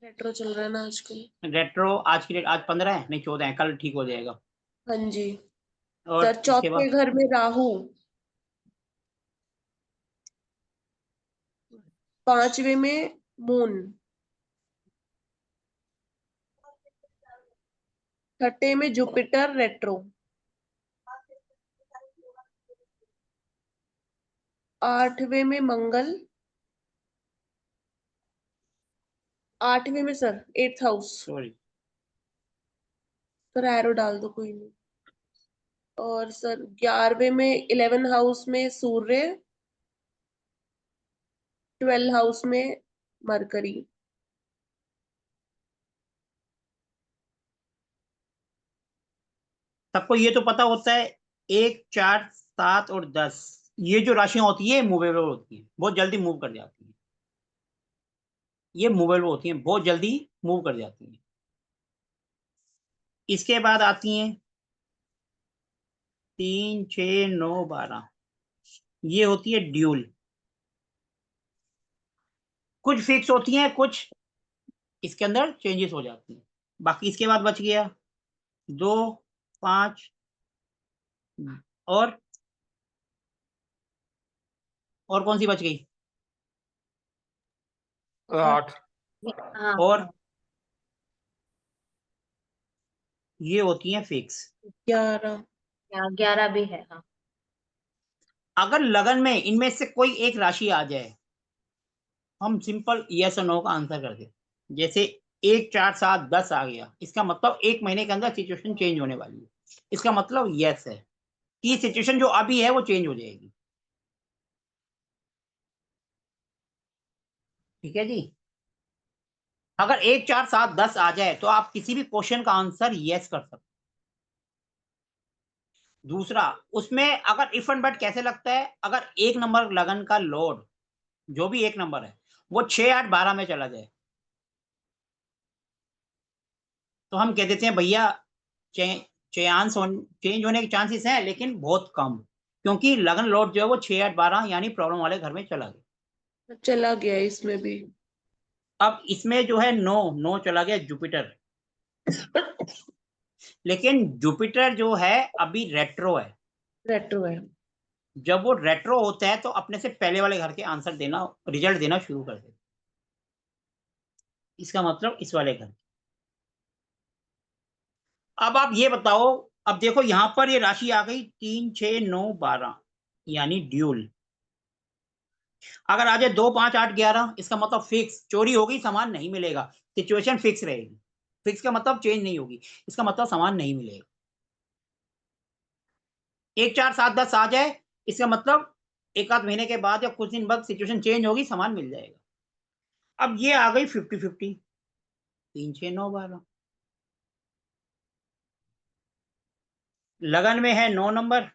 रेट्रो चल रहा है ना आजकल। रेट्रो आज की डेट, आज 15 है, नहीं 14 है, कल ठीक हो जाएगा। हाँ जी। और सर इसके चौथे बाद घर में राहु। पांचवे में मून। छठे में जुपिटर रेट्रो। आठवें में मंगल। आठवें में sir 8th house. Sorry, sir arrow डाल दो कोई नहीं। और सर 11वें में 11 हाउस में सूर्य। 12 हाउस में मरकरी। सबको ये तो पता होता है 1, 4, 7 और 10, ये जो राशियां होती है मूवेबल होती है, बहुत जल्दी मूव कर जाती है। ये मूवेबल होती हैं, बहुत जल्दी मूव कर जाती हैं। इसके बाद आती हैं 3, 6, 9, 12, ये होती है ड्यूल। कुछ फिक्स होती हैं, कुछ इसके अंदर चेंजेस हो जाती हैं। बाकी इसके बाद बच गया 2, 5 और कौन सी बच गई? 8। हाँ और ये होती हैं फिक्स। 11। 11 भी है। हाँ अगर लगन में इनमें से कोई एक राशि आ जाए, हम सिंपल यस और नो का आंसर कर दे। जैसे 1, 4, 7, 10 आ गया, इसका मतलब 1 महीने के अंदर सिचुएशन चेंज होने वाली है। इसका मतलब यस है कि सिचुएशन जो अभी है वो चेंज हो जाएगी। ठीक है जी। अगर 1, 4, 7, 10 आ जाए तो आप किसी भी क्वेश्चन का आंसर यस कर सकते। दूसरा, उसमें अगर इफ एंड बट कैसे लगता है, अगर एक नंबर लगन का लॉर्ड जो भी एक नंबर है वो 6, 8, 12 में चला जाए तो हम कह देते हैं भैया चेंज होने के चांसेस हैं, लेकिन बहुत कम, क्योंकि लगन लॉर्ड जो है वो 6, 8, 12 यानी प्रॉब्लम वाले घर में चला गया। चला गया इसमें भी। अब इसमें जो है नो चला गया जुपिटर। लेकिन जुपिटर जो है अभी रेट्रो है। रेट्रो है। जब वो रेट्रो होता है तो अपने से पहले वाले घर के आंसर देना, रिजल्ट देना शुरू कर देता। इसका मतलब इस वाले घर। अब आप ये बताओ, अब देखो यहां पर ये राशि आ गई 3, 6, 9, 12, यानी ड्यूल। अगर आ जाए 2, 5, 8, 11, इसका मतलब फिक्स, चोरी होगी, सामान नहीं मिलेगा, सिचुएशन फिक्स रहेगी। फिक्स का मतलब चेंज नहीं होगी, इसका मतलब सामान नहीं मिलेगा। 1, 4, 7, 10 आ जाए, इसका मतलब एक आध महीने के बाद या कुछ दिन बाद सिचुएशन चेंज होगी, सामान मिल जाएगा। अब ये आ गई 50-50, 3, 6, 9, 12। लगन में है 9 नंबर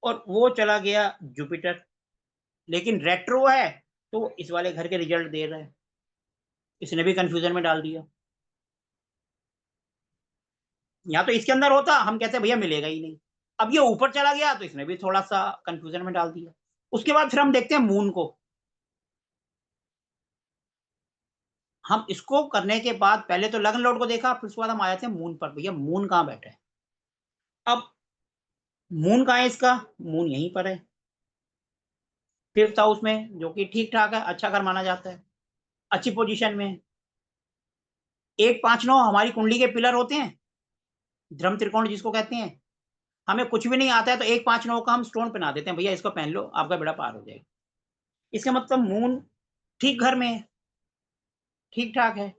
और वो चला गया जुपिटर, लेकिन रेट्रो है तो इस वाले घर के रिजल्ट दे रहा है। इसने भी कंफ्यूजन में डाल दिया। या तो इसके अंदर होता, हम कहते भैया मिलेगा ही नहीं। अब ये ऊपर चला गया तो इसने भी थोड़ा सा कंफ्यूजन में डाल दिया। उसके बाद फिर हम देखते हैं मून को। हम इसको करने के बाद पहले तो लग्न लॉर्ड को देखा, फिर उसके बाद हम आए थे मून पर। भैया मून कहाँ बैठा है? अब मून कहाँ है इसका? मून यहीं पर है 5th हाउस में, जो कि ठीक ठाक है, अच्छा घर माना जाता है, अच्छी पोजीशन में। 1, 5, 9 हमारी कुंडली के पिलर होते हैं, धर्म त्रिकोण जिसको कहते हैं। हमें कुछ भी नहीं आता है तो 1, 5, 9 का हम स्टोन पहना देते हैं, भैया इसको पहन लो, आपका बेड़ा पार हो जाएगा। इसका मतलब मून ठीक घर में है, ठीक ठाक है।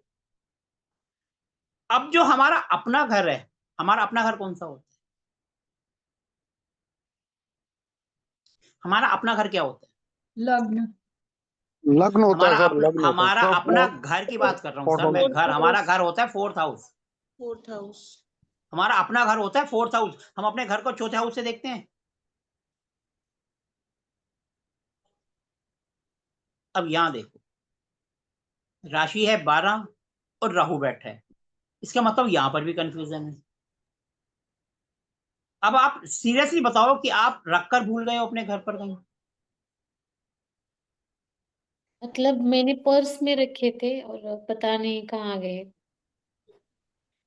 अब जो हमारा अपना घर है, हमारा अपना घर कौन सा होता है? हमारा अपना घर क्या होता है? लग्न। लग्न होता है हमारा सर, लग्न होता है हमारा सर, अपना घर की बात कर रहा हूँ सर मैं। घर, हमारा घर होता है 4th हाउस। 4th house. हमारा अपना घर होता है 4th हाउस। हम अपने घर को चौथे हाउस से देखते हैं। अब यहां देखो, राशि है 12 और राहु बैठा है, इसका मतलब यहां पर भी कंफ्यूजन है। अब आप सीरियसली बताओ कि आप रखकर भूल गए हो अपने घर पर कहीं? मतलब मैंने पर्स में रखे थे और पता नहीं कहाँ गए।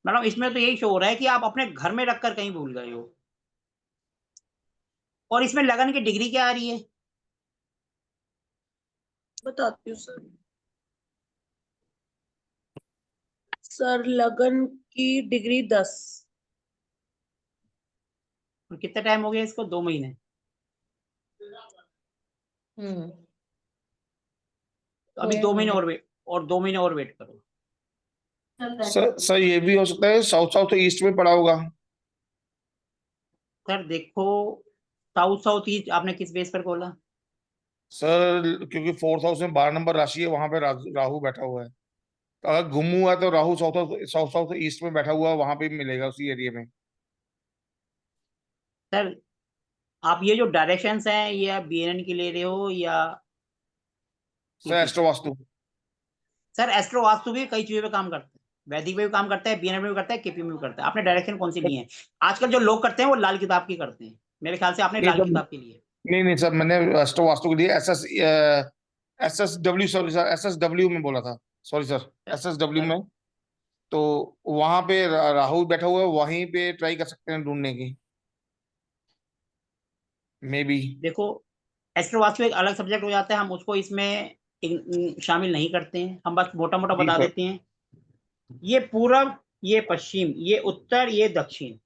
मैडम इसमें तो यही शो हो रहा है कि आप अपने घर में रखकर कहीं भूल गए हो। और इसमें लगन की डिग्री क्या आ रही है? बताती हूँ सर। सर लगन की डिग्री 10। और कितना टाइम हो गया इसको? 2 महीने। तो अभी 2 महीने और वेट, और 2 महीने और वेट करो। सर ये भी हो सकता है साउथ साउथ ईस्ट में पड़ा होगा। सर देखो, साउथ साउथ ईस्ट आपने किस बेस पर बोला? सर क्योंकि 4th हाउस में 12 नंबर राशि है, वहां पे राहु बैठा हुआ है, तो अगर गुम हुआ है तो Rahu south south south east में बैठा हुआ है, वहां पे भी मिलेगा उसी एरिया में। सर आप ये जो डायरेक्शंस हैं ये आप बीएनएन की ले रहे हो या sir astro vastu. Sir astro vastu भी कई चीजों पे काम करता है, वैदिक में भी काम करता है, बीएनएन में भी करता है, केपी में भी करता है। आपने डायरेक्शन कौन सी ली है? आजकल जो लोग करते हैं वो लाल किताब की करते हैं, मेरे ख्याल से आपने नहीं लाल सर, किताब की ली है। नहीं सर, मैंने एस्ट्रो वास्तु के लिए SSW, सॉरी सर, SSW में बोला था, सॉरी सर, SSW में। तो वहां पे राहु बैठा हुआ है, वहीं पे ट्राई कर सकते हैं ढूंढने की, मे बी। देखो एस्ट्रो वास्तु एक अलग सब्जेक्ट हो जाता है, हम उसको इसमें शामिल नहीं करते हैं, हम बस मोटा मोटा जी बता सर। देते हैं। ये पूरब, ये पश्चिम, ये उत्तर, ये दक्षिण।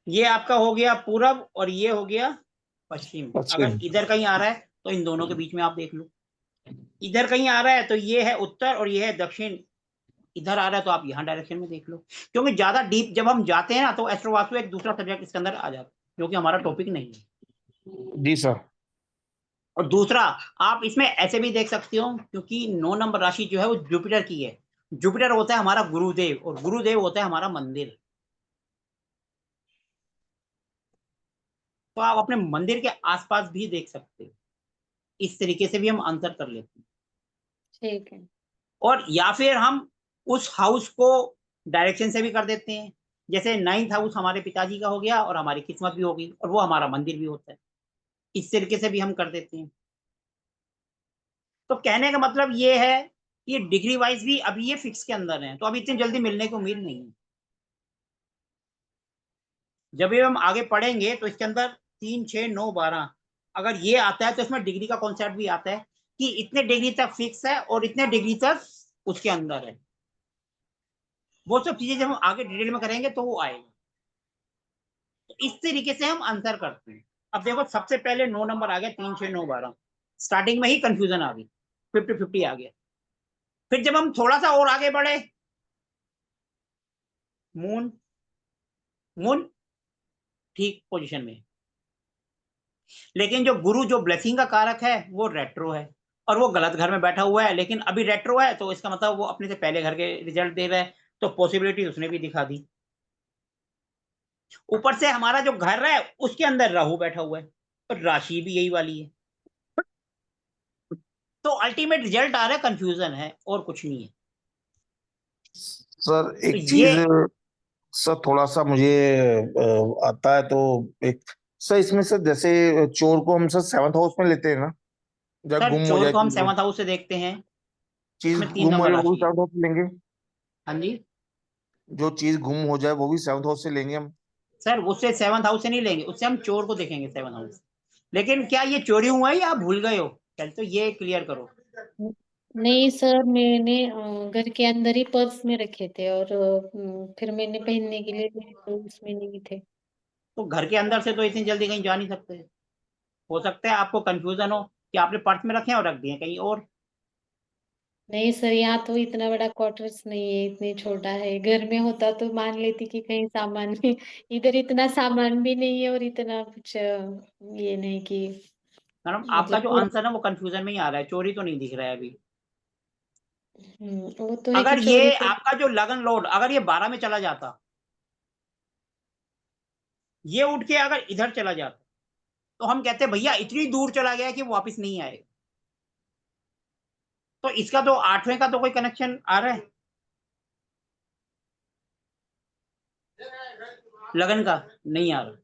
ये आपका हो गया पूरब और ये हो गया पश्चिम। अच्छा। अगर इधर कहीं आ रहा है तो इन दोनों के बीच में आप देख लो। इधर कहीं आ रहा है तो ये है उत्तर और ये है दक्षिण। इधर आ रहा है तो आप यहाँ डायरेक्शन में देख लो। क्योंकि ज्यादा डीप जब हम जाते हैं ना तो एस्ट्रोवास्तु एक दूसरा सब्जेक्ट इसके अंदर आ जाता है, जो कि हमारा टॉपिक नहीं है। जी सर। और दूसरा, आप इसमें ऐसे भी देख सकते हो, क्योंकि 9 नंबर राशि जो है वो जुपिटर की है। जुपिटर होता है हमारा गुरुदेव और गुरुदेव होता है हमारा मंदिर। तो आप अपने मंदिर के आसपास भी देख सकते हो। इस तरीके से भी हम आंसर कर लेते हैं। ठीक है। और या फिर हम उस हाउस को डायरेक्शन से भी कर देते हैं। जैसे 9th हाउस हमारे पिताजी का हो गया और हमारी किस्मत भी होगी और वो हमारा मंदिर भी होता है। इस तरीके से भी हम कर देते हैं। तो कहने का मतलब ये है ये डिग्री वाइज भी अभी ये फिक्स के अंदर है, तो अभी इतनी जल्दी मिलने की उम्मीद नहीं है। जब ये हम आगे पढ़ेंगे तो इसके अंदर 3, 6, 9, 12 अगर ये आता है तो इसमें डिग्री का कॉन्सेप्ट भी आता है कि इतने डिग्री तक फिक्स है और इतने डिग्री तक उसके अंदर है। वो सब चीजें जब हम आगे डिटेल में करेंगे तो वो आएगा। तो इस तरीके से हम आंसर करते हैं। अब देखो सबसे पहले 9 नंबर आ गया, 3, 6, 9, 12 स्टार्टिंग में ही कंफ्यूजन आ गई, 50-50 आ गया। फिर जब हम थोड़ा सा और आगे बढ़े, मून मून ठीक पोजीशन में, लेकिन जो गुरु जो ब्लेसिंग का कारक है वो रेट्रो है और वो गलत घर में बैठा हुआ है, लेकिन अभी रेट्रो है तो इसका मतलब वो अपने से पहले घर के रिजल्ट दे रहा है, तो पॉसिबिलिटी उसने भी दिखा दी। ऊपर से हमारा जो घर है उसके अंदर राहु बैठा हुआ है और राशि भी यही वाली है, तो अल्टीमेट रिजल्ट आ रहा है कंफ्यूजन है और कुछ नहीं है। सर तो एक ये चीज, सर थोड़ा सा मुझे आता है तो एक, सर इसमें सर जैसे चोर को हम सर 7th हाउस में लेते हैं ना, जब सर गुम हो चोर जाए को हम चीज, 7th हाउस से देखते हैं, चीज इसमें 3 गुम हो नंबर जाए वो भी राशि है। 7th हाउस से लेंगे, हाँ जी जो चीज गुम हो जाए वो भी 7th हाउस से लेंगे हम। सर, उससे 7th हाउस से नहीं लेंगे, उससे हम चोर को देखेंगे 7th हाउस। लेकिन क्या ये चोरी हुआ है या आप भूल गए हो, पहले तो ये क्लियर करो। नहीं सर, मैंने घर के अंदर ही पर्स में रखे थे और फिर मैंने पहनने के लिए लिए, तो उसमें नहीं थे। तो घर के अंदर से तो इतनी जल्दी कहीं जा नहीं सकते। हो सकता है आपको कंफ्यूजन हो कि आपने पर्स में रखे हैं और रख दिए कहीं और। नहीं सर, यहाँ तो इतना बड़ा क्वार्टर्स नहीं है, इतनी छोटा है। घर में होता तो मान लेती कि कहीं सामान भी, इधर इतना सामान भी नहीं है और इतना कुछ ये नहीं कि मैडम आपका मतलब जो पूरा। आंसर है वो कंफ्यूजन में ही आ रहा है, चोरी तो नहीं दिख रहा है अभी। वो तो है कि अगर चोरी ये तो। आपका जो लगन लोड अगर ये 12 में चला जाता, ये उठ के अगर इधर चला जाता, तो हम कहते भैया इतनी दूर चला गया कि वो वापस नहीं आएगा। तो इसका तो 8वें का तो कोई कनेक्शन आ रहा है लगन का, नहीं आ रहा।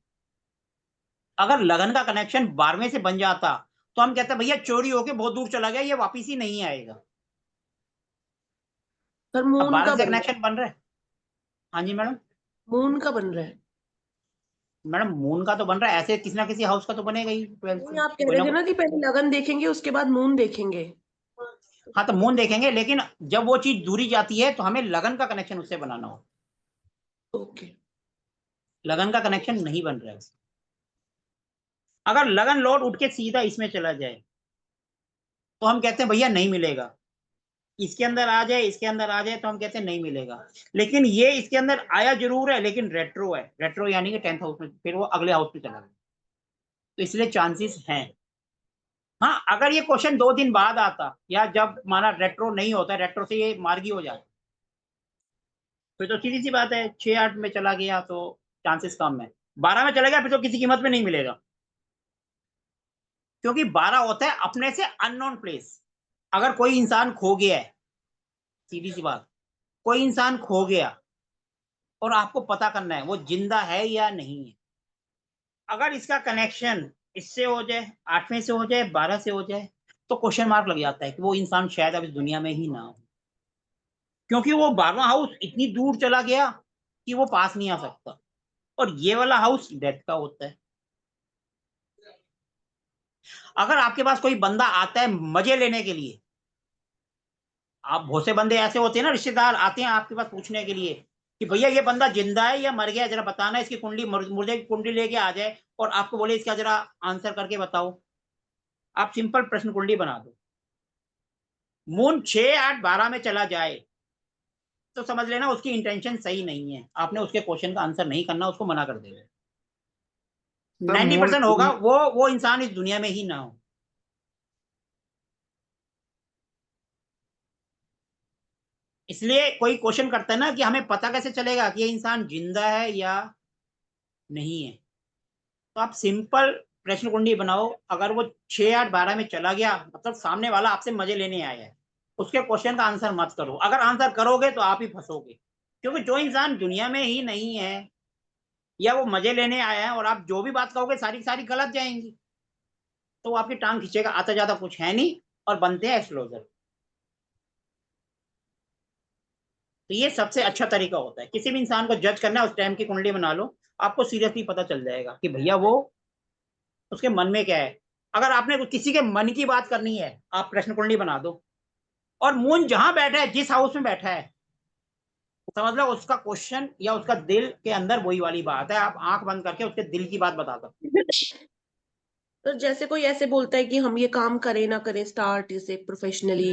अगर लगन का कनेक्शन 12वें से बन जाता तो हम कहते भैया चोरी होके बहुत दूर चला गया, ये वापिस ही नहीं आएगा। पर अब मून 12 का से बन रहा है, कनेक्शन बन रहा है। हाँ जी मैडम। मून का बन रहा है। मैडम मून का तो बन रहा है, ऐसे किसी ना किसी हाउस का तो बनेगा ही 12 नहीं, से आप कह कोई रहे ना थे कोई। ना कि पहले लगन देखेंगे उसके बाद मून देखेंगे। हाँ तो मून देखेंगे, लेकिन जब वो चीज दूरी जाती है तो हमें लगन का कनेक्शन उससे बनाना हो। ओके। लगन का कनेक्शन नहीं बन रहा है। अगर लगन लौट उठ के सीधा इसमें चला जाए तो हम कहते हैं भैया नहीं मिलेगा। इसके अंदर आ जाए, इसके अंदर आ जाए तो हम कहते हैं नहीं मिलेगा। लेकिन ये इसके अंदर आया जरूर है, लेकिन रेट्रो है। रेट्रो यानी कि 10th हाउस में, फिर वो अगले हाउस में चला गया, तो इसलिए चांसेस हैं। हाँ अगर ये क्वेश्चन 2 दिन बाद आता या जब माना रेट्रो नहीं होता, रेट्रो से ये मार्गी हो जाता, फिर तो सीधी सी बात है 6-8 में चला गया तो चांसेस कम है। 12 में चला गया फिर तो किसी कीमत में नहीं मिलेगा, क्योंकि 12 होता है अपने से अननोन प्लेस। अगर कोई इंसान खो गया है, सीधी सी बात, कोई इंसान खो गया और आपको पता करना है वो जिंदा है या नहीं है। अगर इसका कनेक्शन इससे हो जाए, 8वें से हो जाए, 12 से हो जाए, तो क्वेश्चन मार्क लग जाता है कि वो इंसान शायद अब इस दुनिया में ही ना हो, क्योंकि वो 12वां हाउस इतनी दूर चला गया कि वो पास नहीं आ सकता, और ये वाला हाउस डेथ का होता है। अगर आपके पास कोई बंदा आता है मजे लेने के लिए, आप बहुत से बंदे ऐसे होते हैं ना, रिश्तेदार आते हैं आपके पास पूछने के लिए कि भैया ये बंदा जिंदा है या मर गया, जरा बताना, इसकी कुंडली, मुर्दे की कुंडली लेके आ जाए और आपको बोले इसका जरा आंसर करके बताओ। आप सिंपल प्रश्न कुंडली बना दो, मून 6, 8, 12 में चला जाए तो समझ लेना उसकी इंटेंशन सही नहीं है, आपने उसके क्वेश्चन का आंसर नहीं करना, उसको मना कर देगा। सर 90% होगा वो इंसान इस दुनिया में ही ना हो। इसलिए कोई क्वेश्चन करता है ना कि हमें पता कैसे चलेगा कि ये इंसान जिंदा है या नहीं है, तो आप सिंपल प्रश्न कुंडली बनाओ। अगर वो 6, 8, 12 में चला गया, मतलब सामने वाला आपसे मजे लेने आया है, उसके क्वेश्चन का आंसर मत करो। अगर आंसर करोगे तो आप ही फंसोगे, क्योंकि जो इंसान दुनिया में ही नहीं है या वो मजे लेने आया है और आप जो भी बात कहोगे सारी सारी गलत जाएंगी, तो वो आपकी टांग खींचेगा। आता ज्यादा कुछ है नहीं और बनते हैं एक्सप्लोजर। तो ये सबसे अच्छा तरीका होता है। किसी भी इंसान को जज करना है, उस टाइम की कुंडली बना लो, आपको सीरियसली पता चल जाएगा कि भैया वो उसके मन में क्या है। अगर आपने किसी के मन की बात करनी है, आप प्रश्न कुंडली बना दो, और मून जहां बैठा है, जिस हाउस में बैठा है, समझ लो उसका क्वेश्चन या उसका दिल के अंदर वही वाली बात है। आप आंख बंद करके उसके दिल की बात बता सकते। तो जैसे कोई ऐसे बोलता है कि हम ये काम करें ना करें स्टार्ट इसे प्रोफेशनली,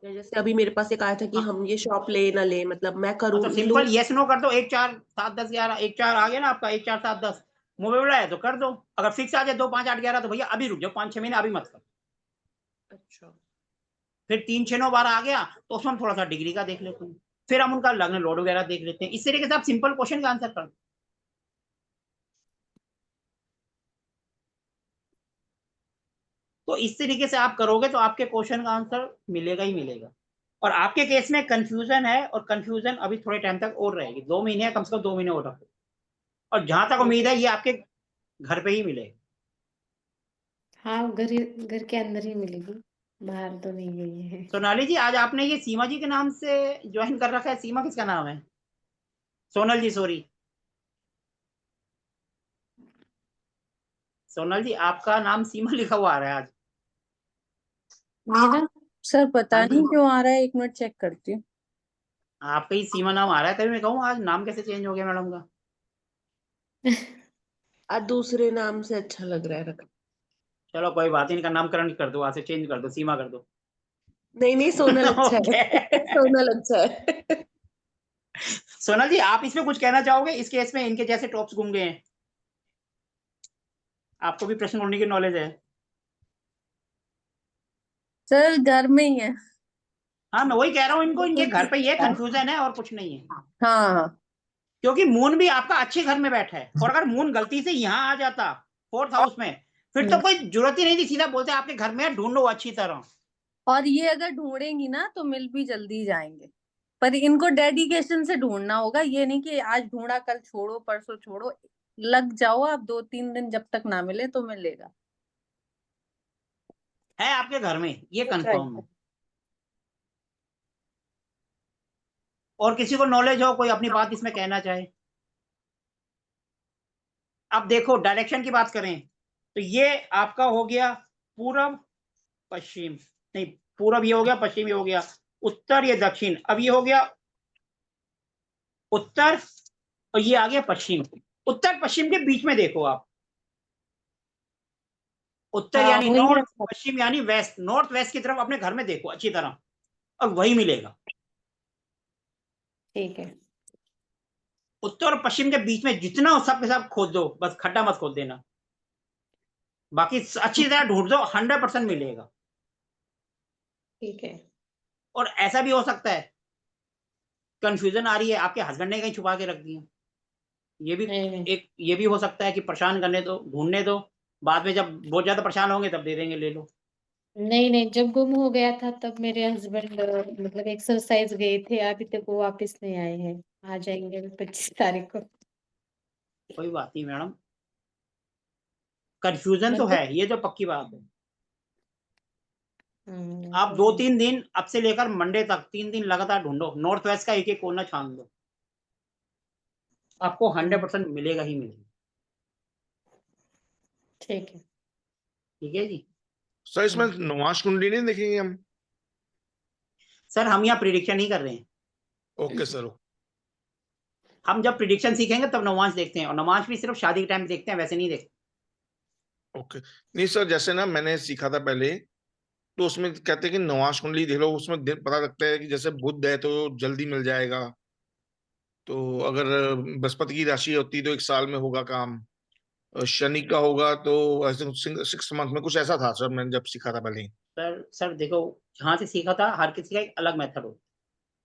या जैसे अभी मेरे पास एक आया था कि हम ये शॉप ले ना ले, मतलब मैं करूँ तो लूं। सिंपल यस नो कर दो। 1 4 7 10 11, 1 4 आ गया ना आपका, 1 4 7 10 मोबाइल है तो कर दो। अगर फिक्स आ जाए 2 5 8 11 तो भैया अभी रुक जाओ, 5 6 महीने अभी मत करो। अच्छा, फिर 3 6 9 12 आ गया तो उसमें हम थोड़ा सा डिग्री का देख लेते हैं, फिर हम उनका लग्न लोड वगैरह देख लेते हैं। इस तरीके से आप सिंपल क्वेश्चन का आंसर कर दो। तो इस तरीके से आप करोगे तो आपके क्वेश्चन का आंसर मिलेगा ही मिलेगा। और आपके केस में कंफ्यूजन है, और कंफ्यूजन अभी थोड़े टाइम तक और रहेगी, 2 महीने कम से कम 2 महीने और रखो। और जहां तक उम्मीद है ये आपके घर पे ही मिलेगा। हाँ, घर के अंदर ही मिलेगी, बाहर तो नहीं गई है। सोनाली जी, आज आपने ये सीमा जी के नाम से ज्वाइन कर रखा है। सीमा किसका नाम है? सोनल जी, सॉरी सोनल जी, आपका नाम सीमा लिखा हुआ आ रहा है आज। मेरा सर पता हाँ जी, नहीं क्यों आ रहा है, 1 मिनट चेक करती हूँ। आपका ही सीमा नाम आ रहा है, तभी मैं कहूँ आज नाम कैसे चेंज हो गया मैडम का। आज दूसरे नाम से अच्छा लग रहा है रखा। चलो कोई बात नहीं, इनका नामकरण कर दो, आज से चेंज कर दो, सीमा कर दो। नहीं नहीं, सोनल अच्छा ओके। है। सोनल अच्छा है। सोनल जी, आप इसमें कुछ कहना चाहोगे? इस केस में इनके जैसे टॉप्स घूम गए हैं, आपको भी प्रश्न ढूंढने की नॉलेज है। सर घर में ही है। हाँ, मैं वही कह रहा हूँ, इनको इनके घर पे ये हाँ कंफ्यूजन है और कुछ नहीं है। हाँ। क्योंकि मून भी आपका अच्छे घर में बैठा है, और अगर मून गलती से यहाँ आ जाता 4th हाउस में, फिर तो कोई जरूरत ही नहीं थी, सीधा बोलते आपके घर में है, ढूंढो अच्छी तरह। और ये अगर ढूंढेंगी ना तो मिल भी जल्दी जाएंगे, पर इनको डेडिकेशन से ढूंढना होगा। ये नहीं कि आज ढूंढा कल छोड़ो परसों छोड़ो, लग जाओ आप 2 3 दिन, जब तक ना मिले तो मिलेगा। है आपके घर में, ये कंफर्म है। और किसी को नॉलेज हो, कोई अपनी बात इसमें कहना चाहे? अब देखो, डायरेक्शन की बात करें तो ये आपका हो गया पूरब पश्चिम, नहीं, पूरब ये हो गया, पश्चिम ये हो गया, उत्तर ये दक्षिण, अब ये हो गया उत्तर, और ये आ गया पश्चिम। उत्तर पश्चिम के बीच में देखो आप, उत्तर हाँ, यानी वही नॉर्थ, रखा। पश्चिम यानी वेस्ट, नॉर्थ वेस्ट की तरफ अपने घर में देखो अच्छी तरह, और वही मिलेगा। ठीक है। उत्तर और पश्चिम के बीच में जितना हो सब के सब खोद दो, बस खड्डा मत खोद देना, बाकी अच्छी तरह ढूंढ दो, 100% मिलेगा। ठीक है। और ऐसा भी हो सकता है कंफ्यूजन आ रही है, आपके हस्बैंड ने कहीं छुपा के रख दिया, ये भी नहीं ये भी हो सकता है कि परेशान करने दो, ढूंढने दो, बाद में जब बहुत ज्यादा परेशान होंगे तब दे देंगे, ले लो। नहीं, जब गुम हो गया था तब मेरे हस्बैंड मतलब एक्सरसाइज गए थे, अभी तक वो वापस नहीं आए हैं। आ जाएंगे 25 तारीख को। कोई बात नहीं मैडम, कंफ्यूजन तो मतलब है, ये तो पक्की बात है। आप तो 2 3 दिन, अब से लेकर मंडे तक 3 दिन लगातार ढूंढो, नॉर्थ वेस्ट का एक एक कोना छान दो, आपको 100% मिलेगा ही मिलेगा। ठीक है। ठीक है जी। सर इसमें नवाश कुंडली नहीं देखेंगे हम? सर हम यहाँ प्रिडिक्शन नहीं कर रहे हैं, ओके सर। हम जब प्रिडिक्शन सीखेंगे तब नवांश देखते हैं, और नवांश भी सिर्फ शादी के टाइम देखते हैं, वैसे नहीं देखते। ओके। नहीं सर, जैसे ना मैंने सीखा था पहले, तो उसमें कहते हैं कि नवाश कुंडली देख लो, उसमें पता लगता है कि जैसे बुध है तो जल्दी मिल जाएगा, तो अगर बृहस्पति की राशि होती तो 1 साल में होगा काम, और शनि का होगा तो ऐसे 6 मंथ में, कुछ ऐसा था सर मैंने जब सीखा था पहले। सर देखो, जहां से सीखा था, हर किसी का एक अलग मेथड होता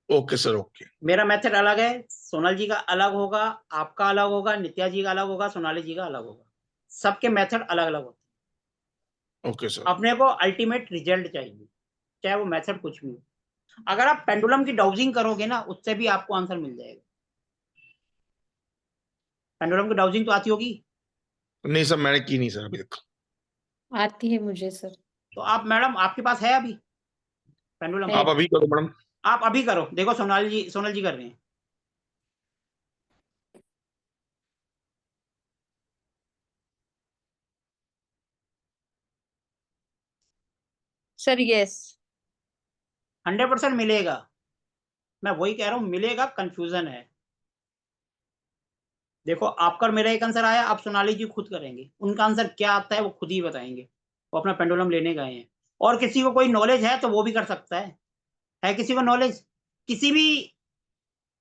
ओके सर, ओके। है। मेरा मेथड अलग है, सोनल जी का अलग होगा, आपका अलग होगा, नित्या जी का अलग होगा, सोनाली जी का अलग होगा, सबके मेथड अलग अलग होते ओके हैं। सर। अपने को अल्टीमेट रिजल्ट चाहिए, चाहे वो मेथड कुछ भी हो। अगर आप पेंडुलम की डाउजिंग करोगे ना, उससे भी आपको आंसर मिल जाएगा। पेंडुलम की डाउजिंग तो आती होगी? नहीं सर, मैंने की नहीं सर अभी तक। आती है मुझे सर। तो आप मैडम, आपके पास है अभी पेंडुलम? है। आप अभी करो मैडम। आप अभी करो, देखो सोनल जी कर रहे हैं। Sir yes. 100% मिलेगा, मैं वही कह रहा हूँ, मिलेगा, कंफ्यूजन है। देखो आपका और मेरा एक आंसर आया, अब सोनाली जी खुद करेंगे, उनका आंसर क्या आता है वो खुद ही बताएंगे, वो अपना पेंडुलम लेने गए हैं। और किसी को कोई नॉलेज है तो वो भी कर सकता है किसी को नॉलेज किसी भी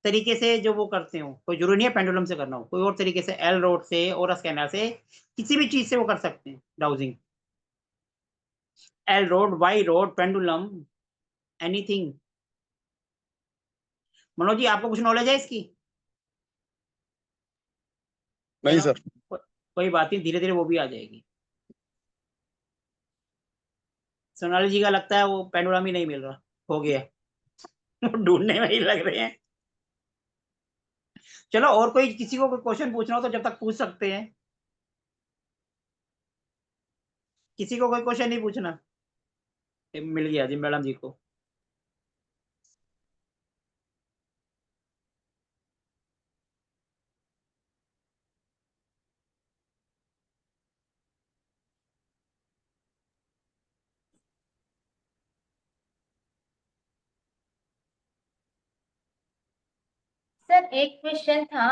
तरीके से जो वो करते हो, कोई जरूरी नहीं है पेंडुलम से करना हो, कोई और तरीके से एल रोड से और स्कैनर से, किसी भी चीज से वो कर सकते हैं dowsing, L rod, Y rod, pendulum, anything. Manoj ji आपको कुछ नॉलेज है इसकी? नहीं चलो, सर। कोई बात नहीं, धीरे धीरे वो भी आ जाएगी। सोनाली जी का लगता है वो पेंडुलम ही नहीं मिल रहा, हो गया वो ढूंढने में ही लग रहे हैं। चलो, और कोई किसी को कोई क्वेश्चन पूछना हो तो जब तक पूछ सकते हैं, किसी को कोई क्वेश्चन नहीं पूछना? मिल गया जी मैडम जी को। सर एक क्वेश्चन था,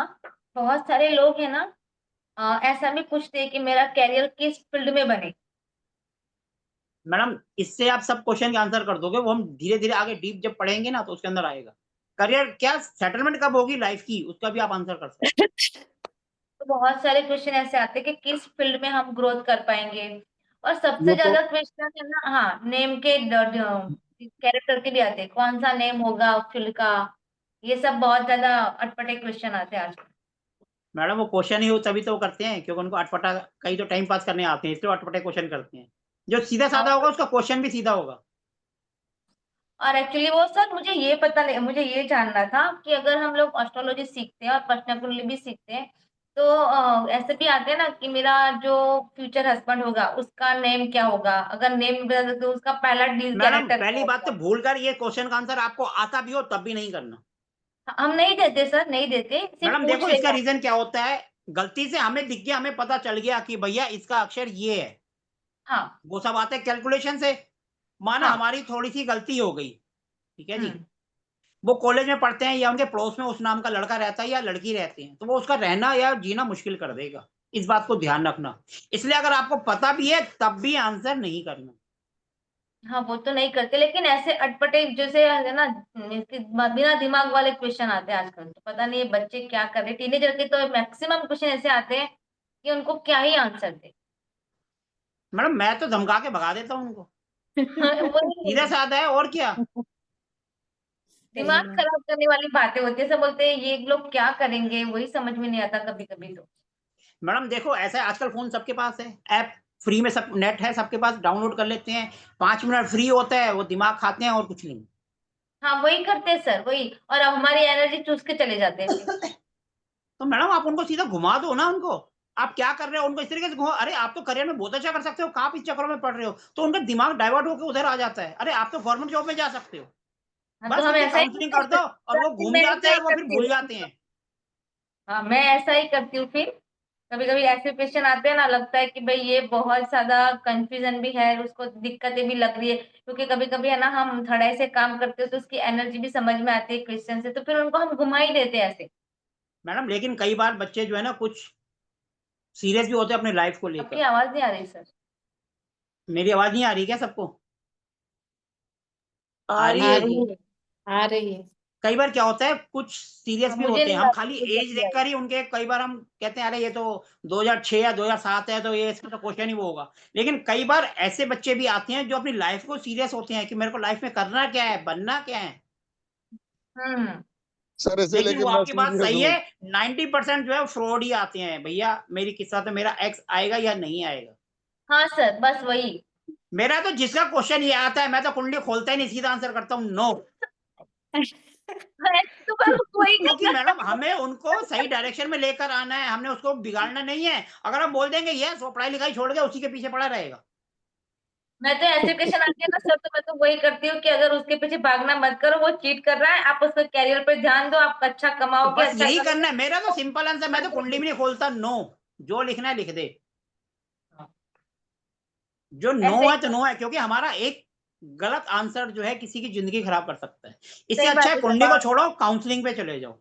बहुत सारे लोग हैं ना, ऐसा भी पूछते हैं कि मेरा कैरियर किस फील्ड में बने। मैडम इससे आप सब क्वेश्चन के आंसर कर दोगे, वो हम धीरे धीरे आगे डीप जब पढ़ेंगे ना तो उसके अंदर आएगा। करियर क्या सेटलमेंट कब होगी लाइफ की, उसका भी आप आंसर कर सकते हैं। तो बहुत सारे क्वेश्चन ऐसे आते हैं कि किस फील्ड में हम ग्रोथ कर पाएंगे, और सबसे वो तो ज्यादा क्वेश्चन है ना, हाँ, नेम के कैरेक्टर के भी आते हैं, कौन सा नेम होगा फील्ड का, ये सब बहुत ज्यादा अटपटे क्वेश्चन आते हैं आजकल। मैडम वो क्वेश्चन ही हो तभी तो वो करते हैं, क्योंकि उनको अटपटा कई तो टाइम पास करने आते हैं, इसलिए अटपटे क्वेश्चन करते हैं। जो सीधा हाँ, साधा होगा उसका क्वेश्चन भी सीधा होगा। और एक्चुअली वो सर मुझे ये पता नहीं, मुझे ये जानना था कि अगर हम लोग एस्ट्रोलॉजी सीखते हैं और प्रश्न कुंडली भी सीखते हैं, तो ऐसे भी आते हैं ना कि मेरा जो फ्यूचर हस्बैंड होगा उसका नेम क्या होगा, अगर नेम बता सकते हो उसका पहला डी मैडम कैरेक्टर क्या पहली बात तो होगा। भूल कर ये क्वेश्चन का आंसर आपको आता भी हो तब भी नहीं करना। हम नहीं देते सर, नहीं देते, सिर्फ मैडम पूछ देखो इसका लेते हैं। रीजन क्या होता है, गलती से हमें दिख गया, हमें पता चल गया कि भैया इसका अक्षर ये है, हाँ वो सब आते हैं कैलकुलेशन से, माना हाँ। हमारी थोड़ी सी गलती हो गई, ठीक है जी, हम्म। वो कॉलेज में पढ़ते हैं या उनके पड़ोस में उस नाम का लड़का रहता है या लड़की रहती है, तो वो उसका रहना या जीना मुश्किल कर देगा, इस बात को ध्यान रखना। इसलिए अगर आपको पता भी है तब भी आंसर नहीं करना। हाँ वो तो नहीं करते, लेकिन ऐसे अटपटे जैसे है ना, इसके बिना दिमाग वाले क्वेश्चन आते हैं आजकल, तो पता नहीं ये बच्चे क्या कर रहे हैं, टीनेजर के तो मैक्सिमम क्वेश्चन ऐसे आते हैं कि उनको क्या ही आंसर दे। मैडम मैं तो धमका के भगा देता हूँ उनको, सीधा वही साधा है और क्या। दिमाग सही है। खराब करने वाली बातें होती है, सब बोलते हैं ये लोग क्या करेंगे, वही समझ में नहीं आता कभी कभी तो। मैडम देखो ऐसा है, आजकल फोन सबके पास है, ऐप फ्री में सब नेट है सबके पास, डाउनलोड कर लेते हैं, 5 मिनट फ्री होता है, वो दिमाग खाते हैं और कुछ नहीं। हाँ वही करते हैं सर, वही, और अब हमारी एनर्जी चूस के चले जाते हैं फिर। तो मैडम आप उनको सीधा घुमा दो ना, उनको आप क्या कर रहे हो उनको इस तरीके से घुमा, अरे आप तो करियर में बहुत अच्छा कर सकते हो, कहाँ इस चक्करों में पढ़ रहे हो, तो उनका दिमाग डाइवर्ट होकर उधर आ जाता है, अरे आप तो गवर्नमेंट जॉब में जा सकते हो, हाँ तो बस हम उनकी ऐसा ही काउंसलिंग कर करते दो हैं और वो सर, घूम मैं जाते ऐसा हैं ही और वो फिर करती भूल हूँ। जाते हैं। हाँ मैं ऐसा ही करती हूँ फिर, कभी कभी ऐसे क्वेश्चन आते हैं ना, लगता है कि भाई ये बहुत ज्यादा कंफ्यूजन भी है, उसको दिक्कतें भी लग रही है, क्योंकि कभी कभी है ना हम थड़ाई से काम करते हो तो उसकी एनर्जी भी समझ में आती है क्वेश्चन से, तो फिर उनको हम घुमा ही देते हैं ऐसे। मैडम लेकिन कई बार बच्चे जो है ना कुछ सीरियस भी होते हैं अपने लाइफ को आपकी लेकर। आवाज नहीं आ रही सर। मेरी आवाज नहीं आ रही क्या सबको? आ आ रही रही आ है है। रही जी। है, आ रही है। कई बार क्या होता है कुछ सीरियस हाँ भी मुझे होते हैं, नहीं हम आ खाली रही, मुझे एज नहीं आ रही। देखकर ही उनके, कई बार हम कहते हैं अरे ये तो 2006 या 2007 है तो ये इसका तो क्वेश्चन ही वो होगा, लेकिन कई बार ऐसे बच्चे भी आते हैं जो अपनी लाइफ को सीरियस होते हैं कि मेरे को लाइफ में करना क्या है, बनना क्या है, हम्म। सर ऐसे लेकिन लेके वो मैं आपकी बात सीरियस सही हूँ। है, 90% जो है फ्रॉड ही आते हैं, भैया मेरी किस्सा तो मेरा एक्स आएगा या नहीं आएगा। हाँ सर बस वही। मेरा तो जिसका क्वेश्चन ये आता है मैं तो कुंडली खोलता ही नहीं, सीधा आंसर करता हूँ नो। मैं तो बस वही क्योंकि करना मैडम हमें उनको सही डायरेक्शन में लेकर आना है, हमने उसको बिगाड़ना नहीं है, अगर हम बोल देंगे यस वो पढ़ाई लिखाई छोड़ के उसी के पीछे पड़ा रहेगा। मैं तो ऐसे क्वेश्चन आते हैं ना सर, तो मैं तो वही करती हूँ कि अगर उसके पीछे भागना मत करो, वो चीट कर रहा है, आप उसके कैरियर पर ध्यान दो, आप अच्छा तो कमाओगे, बस अच्छा यही करोगे। करना है। मेरा तो सिंपल आंसर, मैं तो कुंडली में नहीं खोलता, नो। जो लिखना है लिख दे, जो नो ऐसे है तो नो है, क्योंकि हमारा एक गलत आंसर जो है किसी की जिंदगी खराब कर सकता है। इससे सही अच्छा बात है है कुंडली सर। को छोड़ो, काउंसलिंग पे चले जाओ।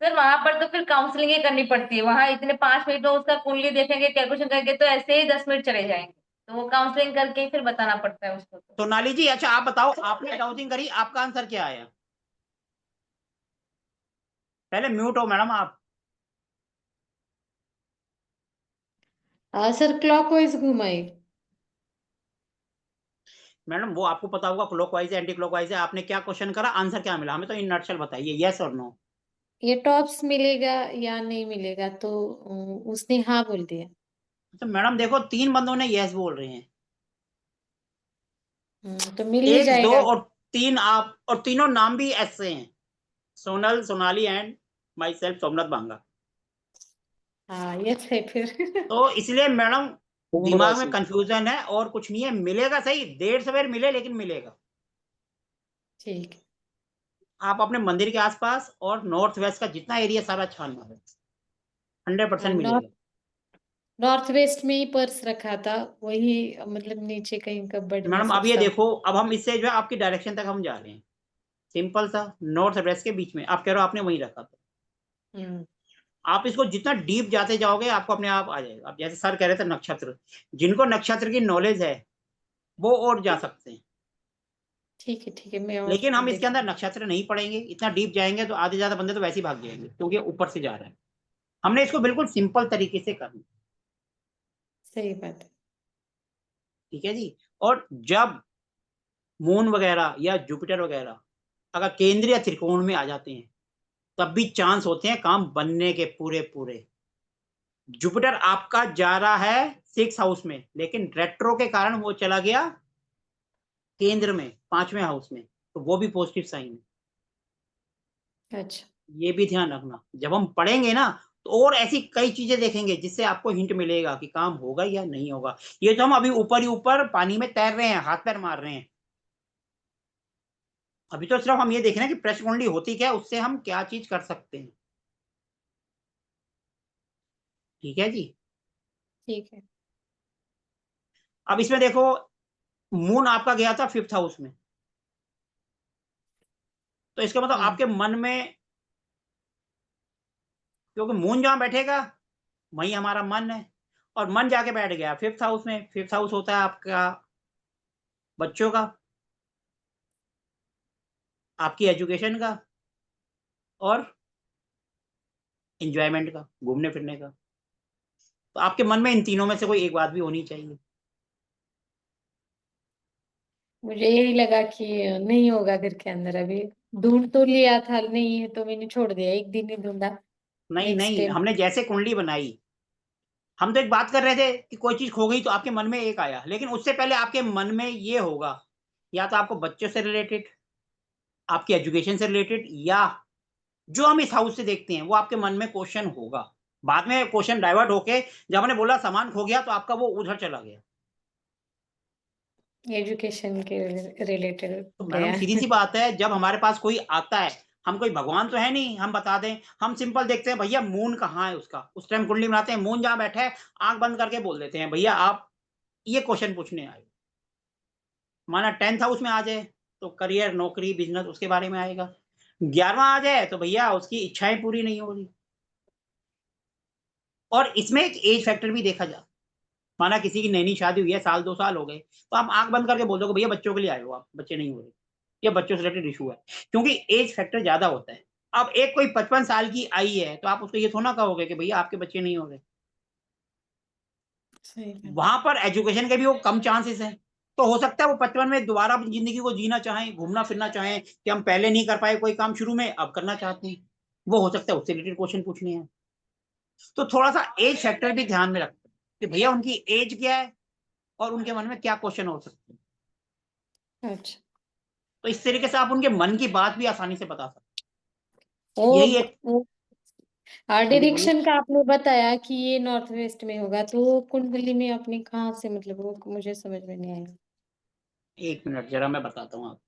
फिर वहां पर तो फिर काउंसलिंग ही करनी पड़ती है, वहां इतने 5 मिनट में उसका कुंडली देखेंगे, कैलकुलेशन करेंगे, तो ऐसे ही 10 मिनट चले जाएंगे, तो वो काउंसलिंग करके ही फिर बताना पड़ता है उसको। सोनाली जी, अच्छा आप बताओ, आपने काउंसलिंग करी, आपका आंसर क्या आया? पहले म्यूट हो मैडम आप। सर क्लॉकवाइज घुमाई। मैडम वो आपको पता होगा क्लॉकवाइज है एंटी क्लॉकवाइज है, आपने क्या क्वेश्चन करा, आंसर क्या मिला, हमें तो इन नटशल बताइए, यस और नो। ये टॉप्स मिलेगा या नहीं मिलेगा, तो उसने हाँ बोल दिया। तो मैडम देखो 3 बंदों ने यस बोल रहे हैं, तो मिल ही 1 2 जाएगा। और 3 आप, और तीनों नाम भी एस से हैं, Sonal, Sonali and myself Somnath Banga. हाँ यस है फिर। तो इसलिए मैडम कुंभ दिमाग में राशि। कंफ्यूजन है और कुछ नहीं है, मिलेगा सही, देर सवेर मिले लेकिन मिलेगा। ठीक है। आप अपने मंदिर के आसपास और नॉर्थ वेस्ट का जितना एरिया सारा छानना है, 100% नॉर्थ मिलेगा। नॉर्थ वेस्ट में ही पर्स रखा था, वही मतलब नीचे कहीं कबर्ड में मैडम सब अब ये सब। देखो, अब हम इससे जो है आपकी डायरेक्शन तक हम जा रहे हैं, सिंपल सा, नॉर्थ और वेस्ट के बीच में आप कह रहे हो आपने वहीं रखा था। हम्म। आप इसको जितना डीप जाते जाओगे आपको अपने आप आ जाएगा। अब जैसे सर कह रहे थे नक्षत्र, जिनको नक्षत्र की नॉलेज है वो और जा सकते हैं, ठीक है मैं और लेकिन हम इसके देख। अंदर नक्षत्र नहीं पढ़ेंगे, इतना डीप जाएंगे तो आधे ज्यादा बंदे तो वैसे ही भाग जाएंगे, क्योंकि ऊपर से जा रहा है। हमने इसको बिल्कुल सिंपल तरीके से करना, सही बात है। ठीक है जी। और जब मून वगैरह या जुपिटर वगैरह अगर केंद्रीय त्रिकोण में आ जाते हैं, तब भी चांस होते हैं काम बनने के पूरे पूरे। जुपिटर आपका जा रहा है 6 हाउस में, लेकिन रेट्रो के कारण वो चला गया केंद्र में 5वें हाउस में, तो वो भी पॉजिटिव साइन है। अच्छा। ये भी ध्यान रखना, जब हम पढ़ेंगे ना तो और ऐसी कई चीजें देखेंगे जिससे आपको हिंट मिलेगा कि काम होगा या नहीं होगा। ये तो हम अभी ऊपर ही ऊपर पानी में तैर रहे हैं, हाथ पैर मार रहे हैं, अभी तो सिर्फ हम ये देख रहे हैं कि प्रश्न कुंडली होती क्या है, उससे हम क्या चीज कर सकते हैं। ठीक है जी। ठीक है। अब इसमें देखो, मून आपका गया था 5th हाउस में, तो इसका मतलब हम्म। आपके मन में, क्योंकि मून जहां बैठेगा वही हमारा मन है, और मन जाके बैठ गया 5th हाउस में। 5th हाउस होता है आपका बच्चों का, आपकी एजुकेशन का, और एंजॉयमेंट का, घूमने फिरने का। तो आपके मन में इन तीनों में से कोई एक बात भी होनी चाहिए। मुझे यही लगा कि नहीं होगा घर के अंदर अभी। ढूंढ तो लिया था, नहीं है तो मैंने छोड़ दिया, एक दिन ही ढूंढा। नहीं नेक्स्ट नहीं, डे। हमने जैसे कुंडली बनाई, हम तो एक बात कर रहे थे कि कोई चीज खो गई तो आपके मन में एक आया, लेकिन उससे पहले आपके मन में ये होगा, या तो आपको बच्चों से रिलेटेड, आपकी एजुकेशन से रिलेटेड, या जो हम इस हाउस से देखते हैं वो आपके मन में क्वेश्चन होगा। बाद में क्वेश्चन डाइवर्ट होके जब हमने बोला सामान खो गया तो आपका वो उधर चला गया। एजुकेशन के रिलेटेड तो मैडम गया। सीधी सी बात है, जब हमारे पास कोई आता है, हम कोई भगवान तो है नहीं हम बता दें, हम सिंपल देखते हैं भैया मून कहाँ है उसका, उस टाइम कुंडली बनाते हैं, मून जहां बैठा है आंख बंद करके बोल देते हैं भैया आप ये क्वेश्चन पूछने आए। माना 10th हाउस में आ जाए तो करियर, नौकरी, बिजनेस उसके बारे में आएगा। 11वां आ जाए तो भैया उसकी इच्छाएं पूरी नहीं हो रही। और इसमें एक एज फैक्टर भी देखा जाए, माना किसी की नई नई शादी हुई है, 1-2 साल हो गए, तो आप आंख बंद करके बोल दोगे भैया बच्चों के लिए आए हो आप, बच्चे नहीं हो रहे, या बच्चों से रिलेटेड इशू है, क्योंकि एज फैक्टर ज्यादा होता है। अब एक कोई 55 साल की आई है तो आप उसको ये थोड़ा कहोगे कि भैया आपके बच्चे नहीं हो रहे। सही बात। वहां पर एजुकेशन के भी वो कम चांसेस हैं, तो हो सकता है वो 55 में दोबारा अपनी जिंदगी को जीना चाहें, घूमना फिरना चाहें, कि हम पहले नहीं कर पाए कोई काम शुरू में, अब करना चाहते हैं, वो हो सकता है उससे रिलेटेड क्वेश्चन पूछने हैं। तो थोड़ा सा एज फैक्टर भी ध्यान में रखते हैं कि भैया उनकी एज क्या है और उनके मन में क्या क्वेश्चन हो सकते हैं। अच्छा। तो इस तरीके से आप उनके मन की बात भी आसानी से बता सकते वो हैं। यही एक, वो हाँ जी, बोलिए। डायरेक्शन का आपने बताया कि ये नॉर्थ वेस्ट में होगा, तो कुंडली में अपने कहाँ से, मतलब वो मुझे समझ में नहीं आया। 1 मिनट जरा मैं बताता हूँ आपको।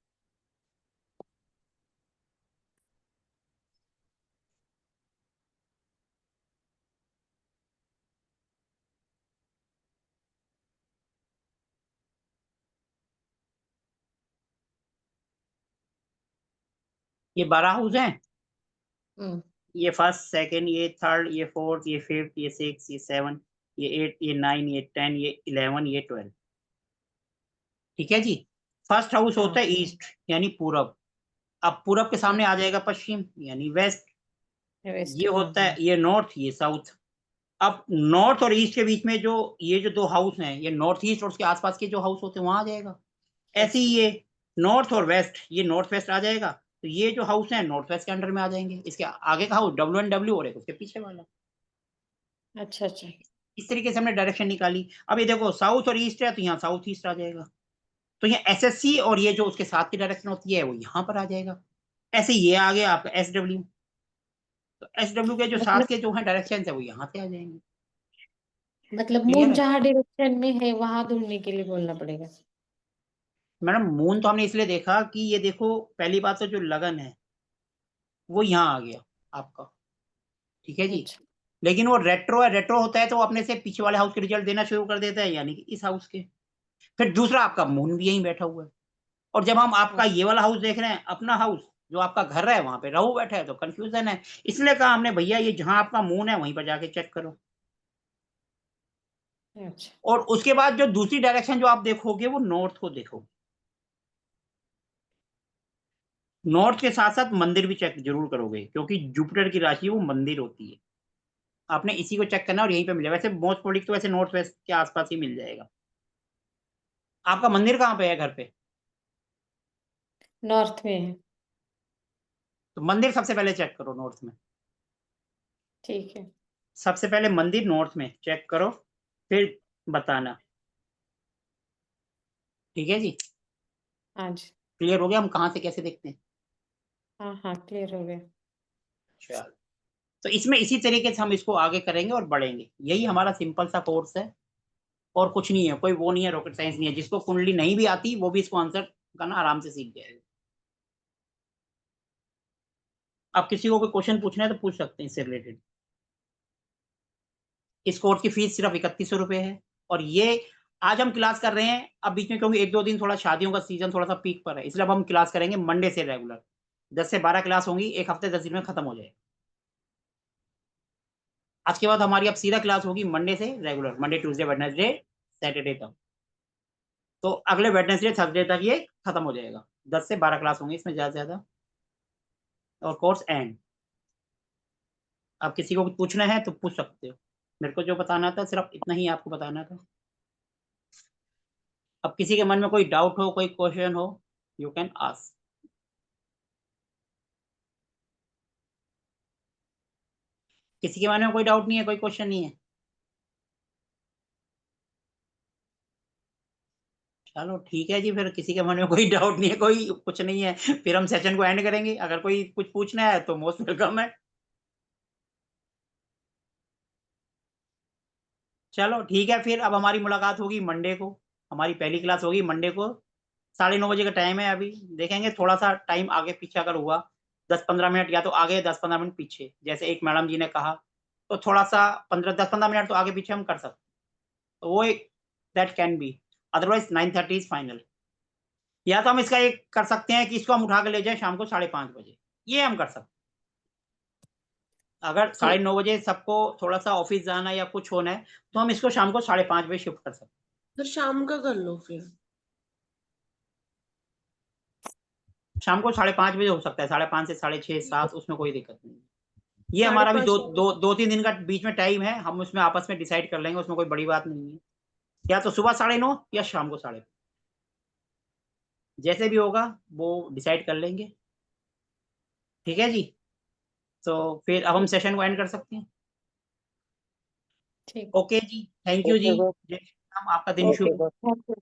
ये 12 हाउस हैं। हम्म, ये फर्स्ट, सेकंड, ये थर्ड, ये फोर्थ, ये फिफ्थ, ये 6, ये 7, ये 8, ये 9, ये 10, ये 11, ये 12। ठीक है जी। फर्स्ट हाउस होता है ईस्ट यानी पूरब। अब पूरब के सामने आ जाएगा पश्चिम यानी वेस्ट। वेस्ट, ये होता है ये नॉर्थ, ये साउथ। अब नॉर्थ और ईस्ट के बीच में जो ये जो 2 हाउस हैं, ये नॉर्थ ईस्ट और उसके आसपास के जो हाउस होते हैं वहां आ जाएगा। ऐसे ही ये नॉर्थ और वेस्ट, ये नॉर्थ वेस्ट आ जाएगा, तो ये जो हाउस है नॉर्थ वेस्ट के अंडर में आ जाएंगे। इसके आगे का हाउस W1W और एक उसके पीछे वाला। अच्छा अच्छा। इस तरीके से हमने डायरेक्शन निकाली। अब ये देखो साउथ और ईस्ट है, तो यहाँ साउथ ईस्ट आ जाएगा। तो ये SSC और ये जो उसके साथ की डायरेक्शन होती है वो यहाँ पर आ जाएगा। ऐसे ये आ गया आपका SW। तो SW के जो साथ मतलब के जो है डायरेक्शन है वो यहाँ से आ जाएंगे। मून क्लियर है जहाँ डायरेक्शन में है वहां ढूंढने के लिए बोलना पड़ेगा। मैडम? मून तो हमने इसलिए देखा कि ये देखो, पहली बात तो जो लगन है वो यहाँ आ गया आपका। ठीक है जी। अच्छा लेकिन वो रेट्रो है, रेट्रो होता है तो वो अपने से पीछे वाले हाउस के रिजल्ट देना शुरू कर देता है, यानी कि इस हाउस के। फिर दूसरा आपका मून भी यहीं बैठा हुआ है। और जब हम आपका ये वाला हाउस देख रहे हैं, अपना हाउस जो आपका घर है, वहां पे राहु बैठा है, तो कंफ्यूजन है। इसलिए कहा हमने भैया ये जहां आपका मून है वहीं पर जाके चेक करो। अच्छा। और उसके बाद जो दूसरी डायरेक्शन जो आप देखोगे वो नॉर्थ को देखोगे। नॉर्थ के साथ साथ मंदिर भी चेक जरूर करोगे, क्योंकि जुपिटर की राशि वो मंदिर होती है। आपने इसी को चेक करना और यहीं पे मिलेगा। वैसे मोस्ट प्रोबेबली तो वैसे नॉर्थ वेस्ट के आसपास ही मिल जाएगा। आपका मंदिर कहाँ पे है घर पे? नॉर्थ में है। तो मंदिर सबसे पहले चेक करो नॉर्थ में। ठीक है। सबसे पहले मंदिर नॉर्थ में चेक करो, फिर बताना। ठीक है जी। हाँ जी। क्लियर हो गया हम कहाँ से कैसे देखते हैं? हाँ हाँ, क्लियर हो गया। चलो, तो इसमें इसी तरीके से हम इसको आगे करेंगे और बढ़ेंगे। यही हमारा सिंपल सा कोर्स है और कुछ नहीं है, कोई वो नहीं है, रॉकेट साइंस नहीं है। जिसको कुंडली नहीं भी आती वो भी इसको आंसर करना आराम से सीख जाएगा। आप किसी को कोई क्वेश्चन पूछना है तो पूछ सकते हैं इससे रिलेटेड। इस कोर्स की फीस सिर्फ 3100 रुपए है। और ये आज हम क्लास कर रहे हैं, अब बीच में क्योंकि 1-2 दिन थोड़ा शादियों का सीजन थोड़ा सा पीक पर है, इसलिए अब हम क्लास करेंगे मंडे से रेगुलर। 10 से 12 क्लास होंगी, एक हफ्ते 10 दिन में खत्म हो जाएगा। आज के बाद हमारी अब सीधा क्लास होगी मंडे से regular, Monday Tuesday Wednesday Saturday तक। तो अगले वेडनेसडे थर्सडे तक ये खत्म हो जाएगा। 10 से 12 क्लास होंगी इसमें ज्यादा से ज्यादा, और कोर्स एंड। आप किसी को कुछ पूछना है तो पूछ सकते हो। मेरे को जो बताना था सिर्फ इतना ही आपको बताना था। अब किसी के मन में कोई डाउट हो, कोई क्वेश्चन हो, यू कैन आस्क। किसी के मन में कोई डाउट नहीं है, कोई क्वेश्चन नहीं है? चलो ठीक है जी, फिर किसी के मन में कोई डाउट नहीं है, कोई कुछ नहीं है, फिर हम सेशन को एंड करेंगे। अगर कोई कुछ पूछना है तो मोस्ट वेलकम है। चलो ठीक है, फिर अब हमारी मुलाकात होगी मंडे को। हमारी पहली क्लास होगी मंडे को। 9:30 बजे का टाइम है। अभी देखेंगे थोड़ा सा टाइम आगे पीछे अगर हुआ, 10-15 मिनट या तो आगे, 10-15 मिनट पीछे, जैसे एक मैडम जी ने कहा, तो थोड़ा सा 10-15 मिनट तो आगे पीछे हम कर सकते। तो वो एक that can be, otherwise 9:30 is final. या तो हम इसका एक कर सकते हैं कि इसको हम उठा के ले जाए शाम को 5:30 बजे, ये हम कर सकते हैं। अगर 9:30 बजे सबको थोड़ा सा ऑफिस जाना या कुछ होना है, तो हम इसको शाम को 5:30 बजे शिफ्ट कर सकते हैं। फिर शाम का कर लो फिर। शाम को 5:30 बजे हो सकता है, 5:30 से 6:30 7, उसमें कोई दिक्कत नहीं। ये हमारा भी 5:30 दो तीन दिन का बीच में टाइम है, हम उसमें आपस में डिसाइड कर लेंगे, उसमें कोई बड़ी बात नहीं है। या तो सुबह 9:30 या शाम को 5:30, जैसे भी होगा वो डिसाइड कर लेंगे। ठीक है जी। तो फिर अब हम सेशन को एंड कर सकते हैं। ठीक। ओके जी, थैंक यू जी। जय श्री राम, आपका दिन ओके। शुभ हो। Thank you.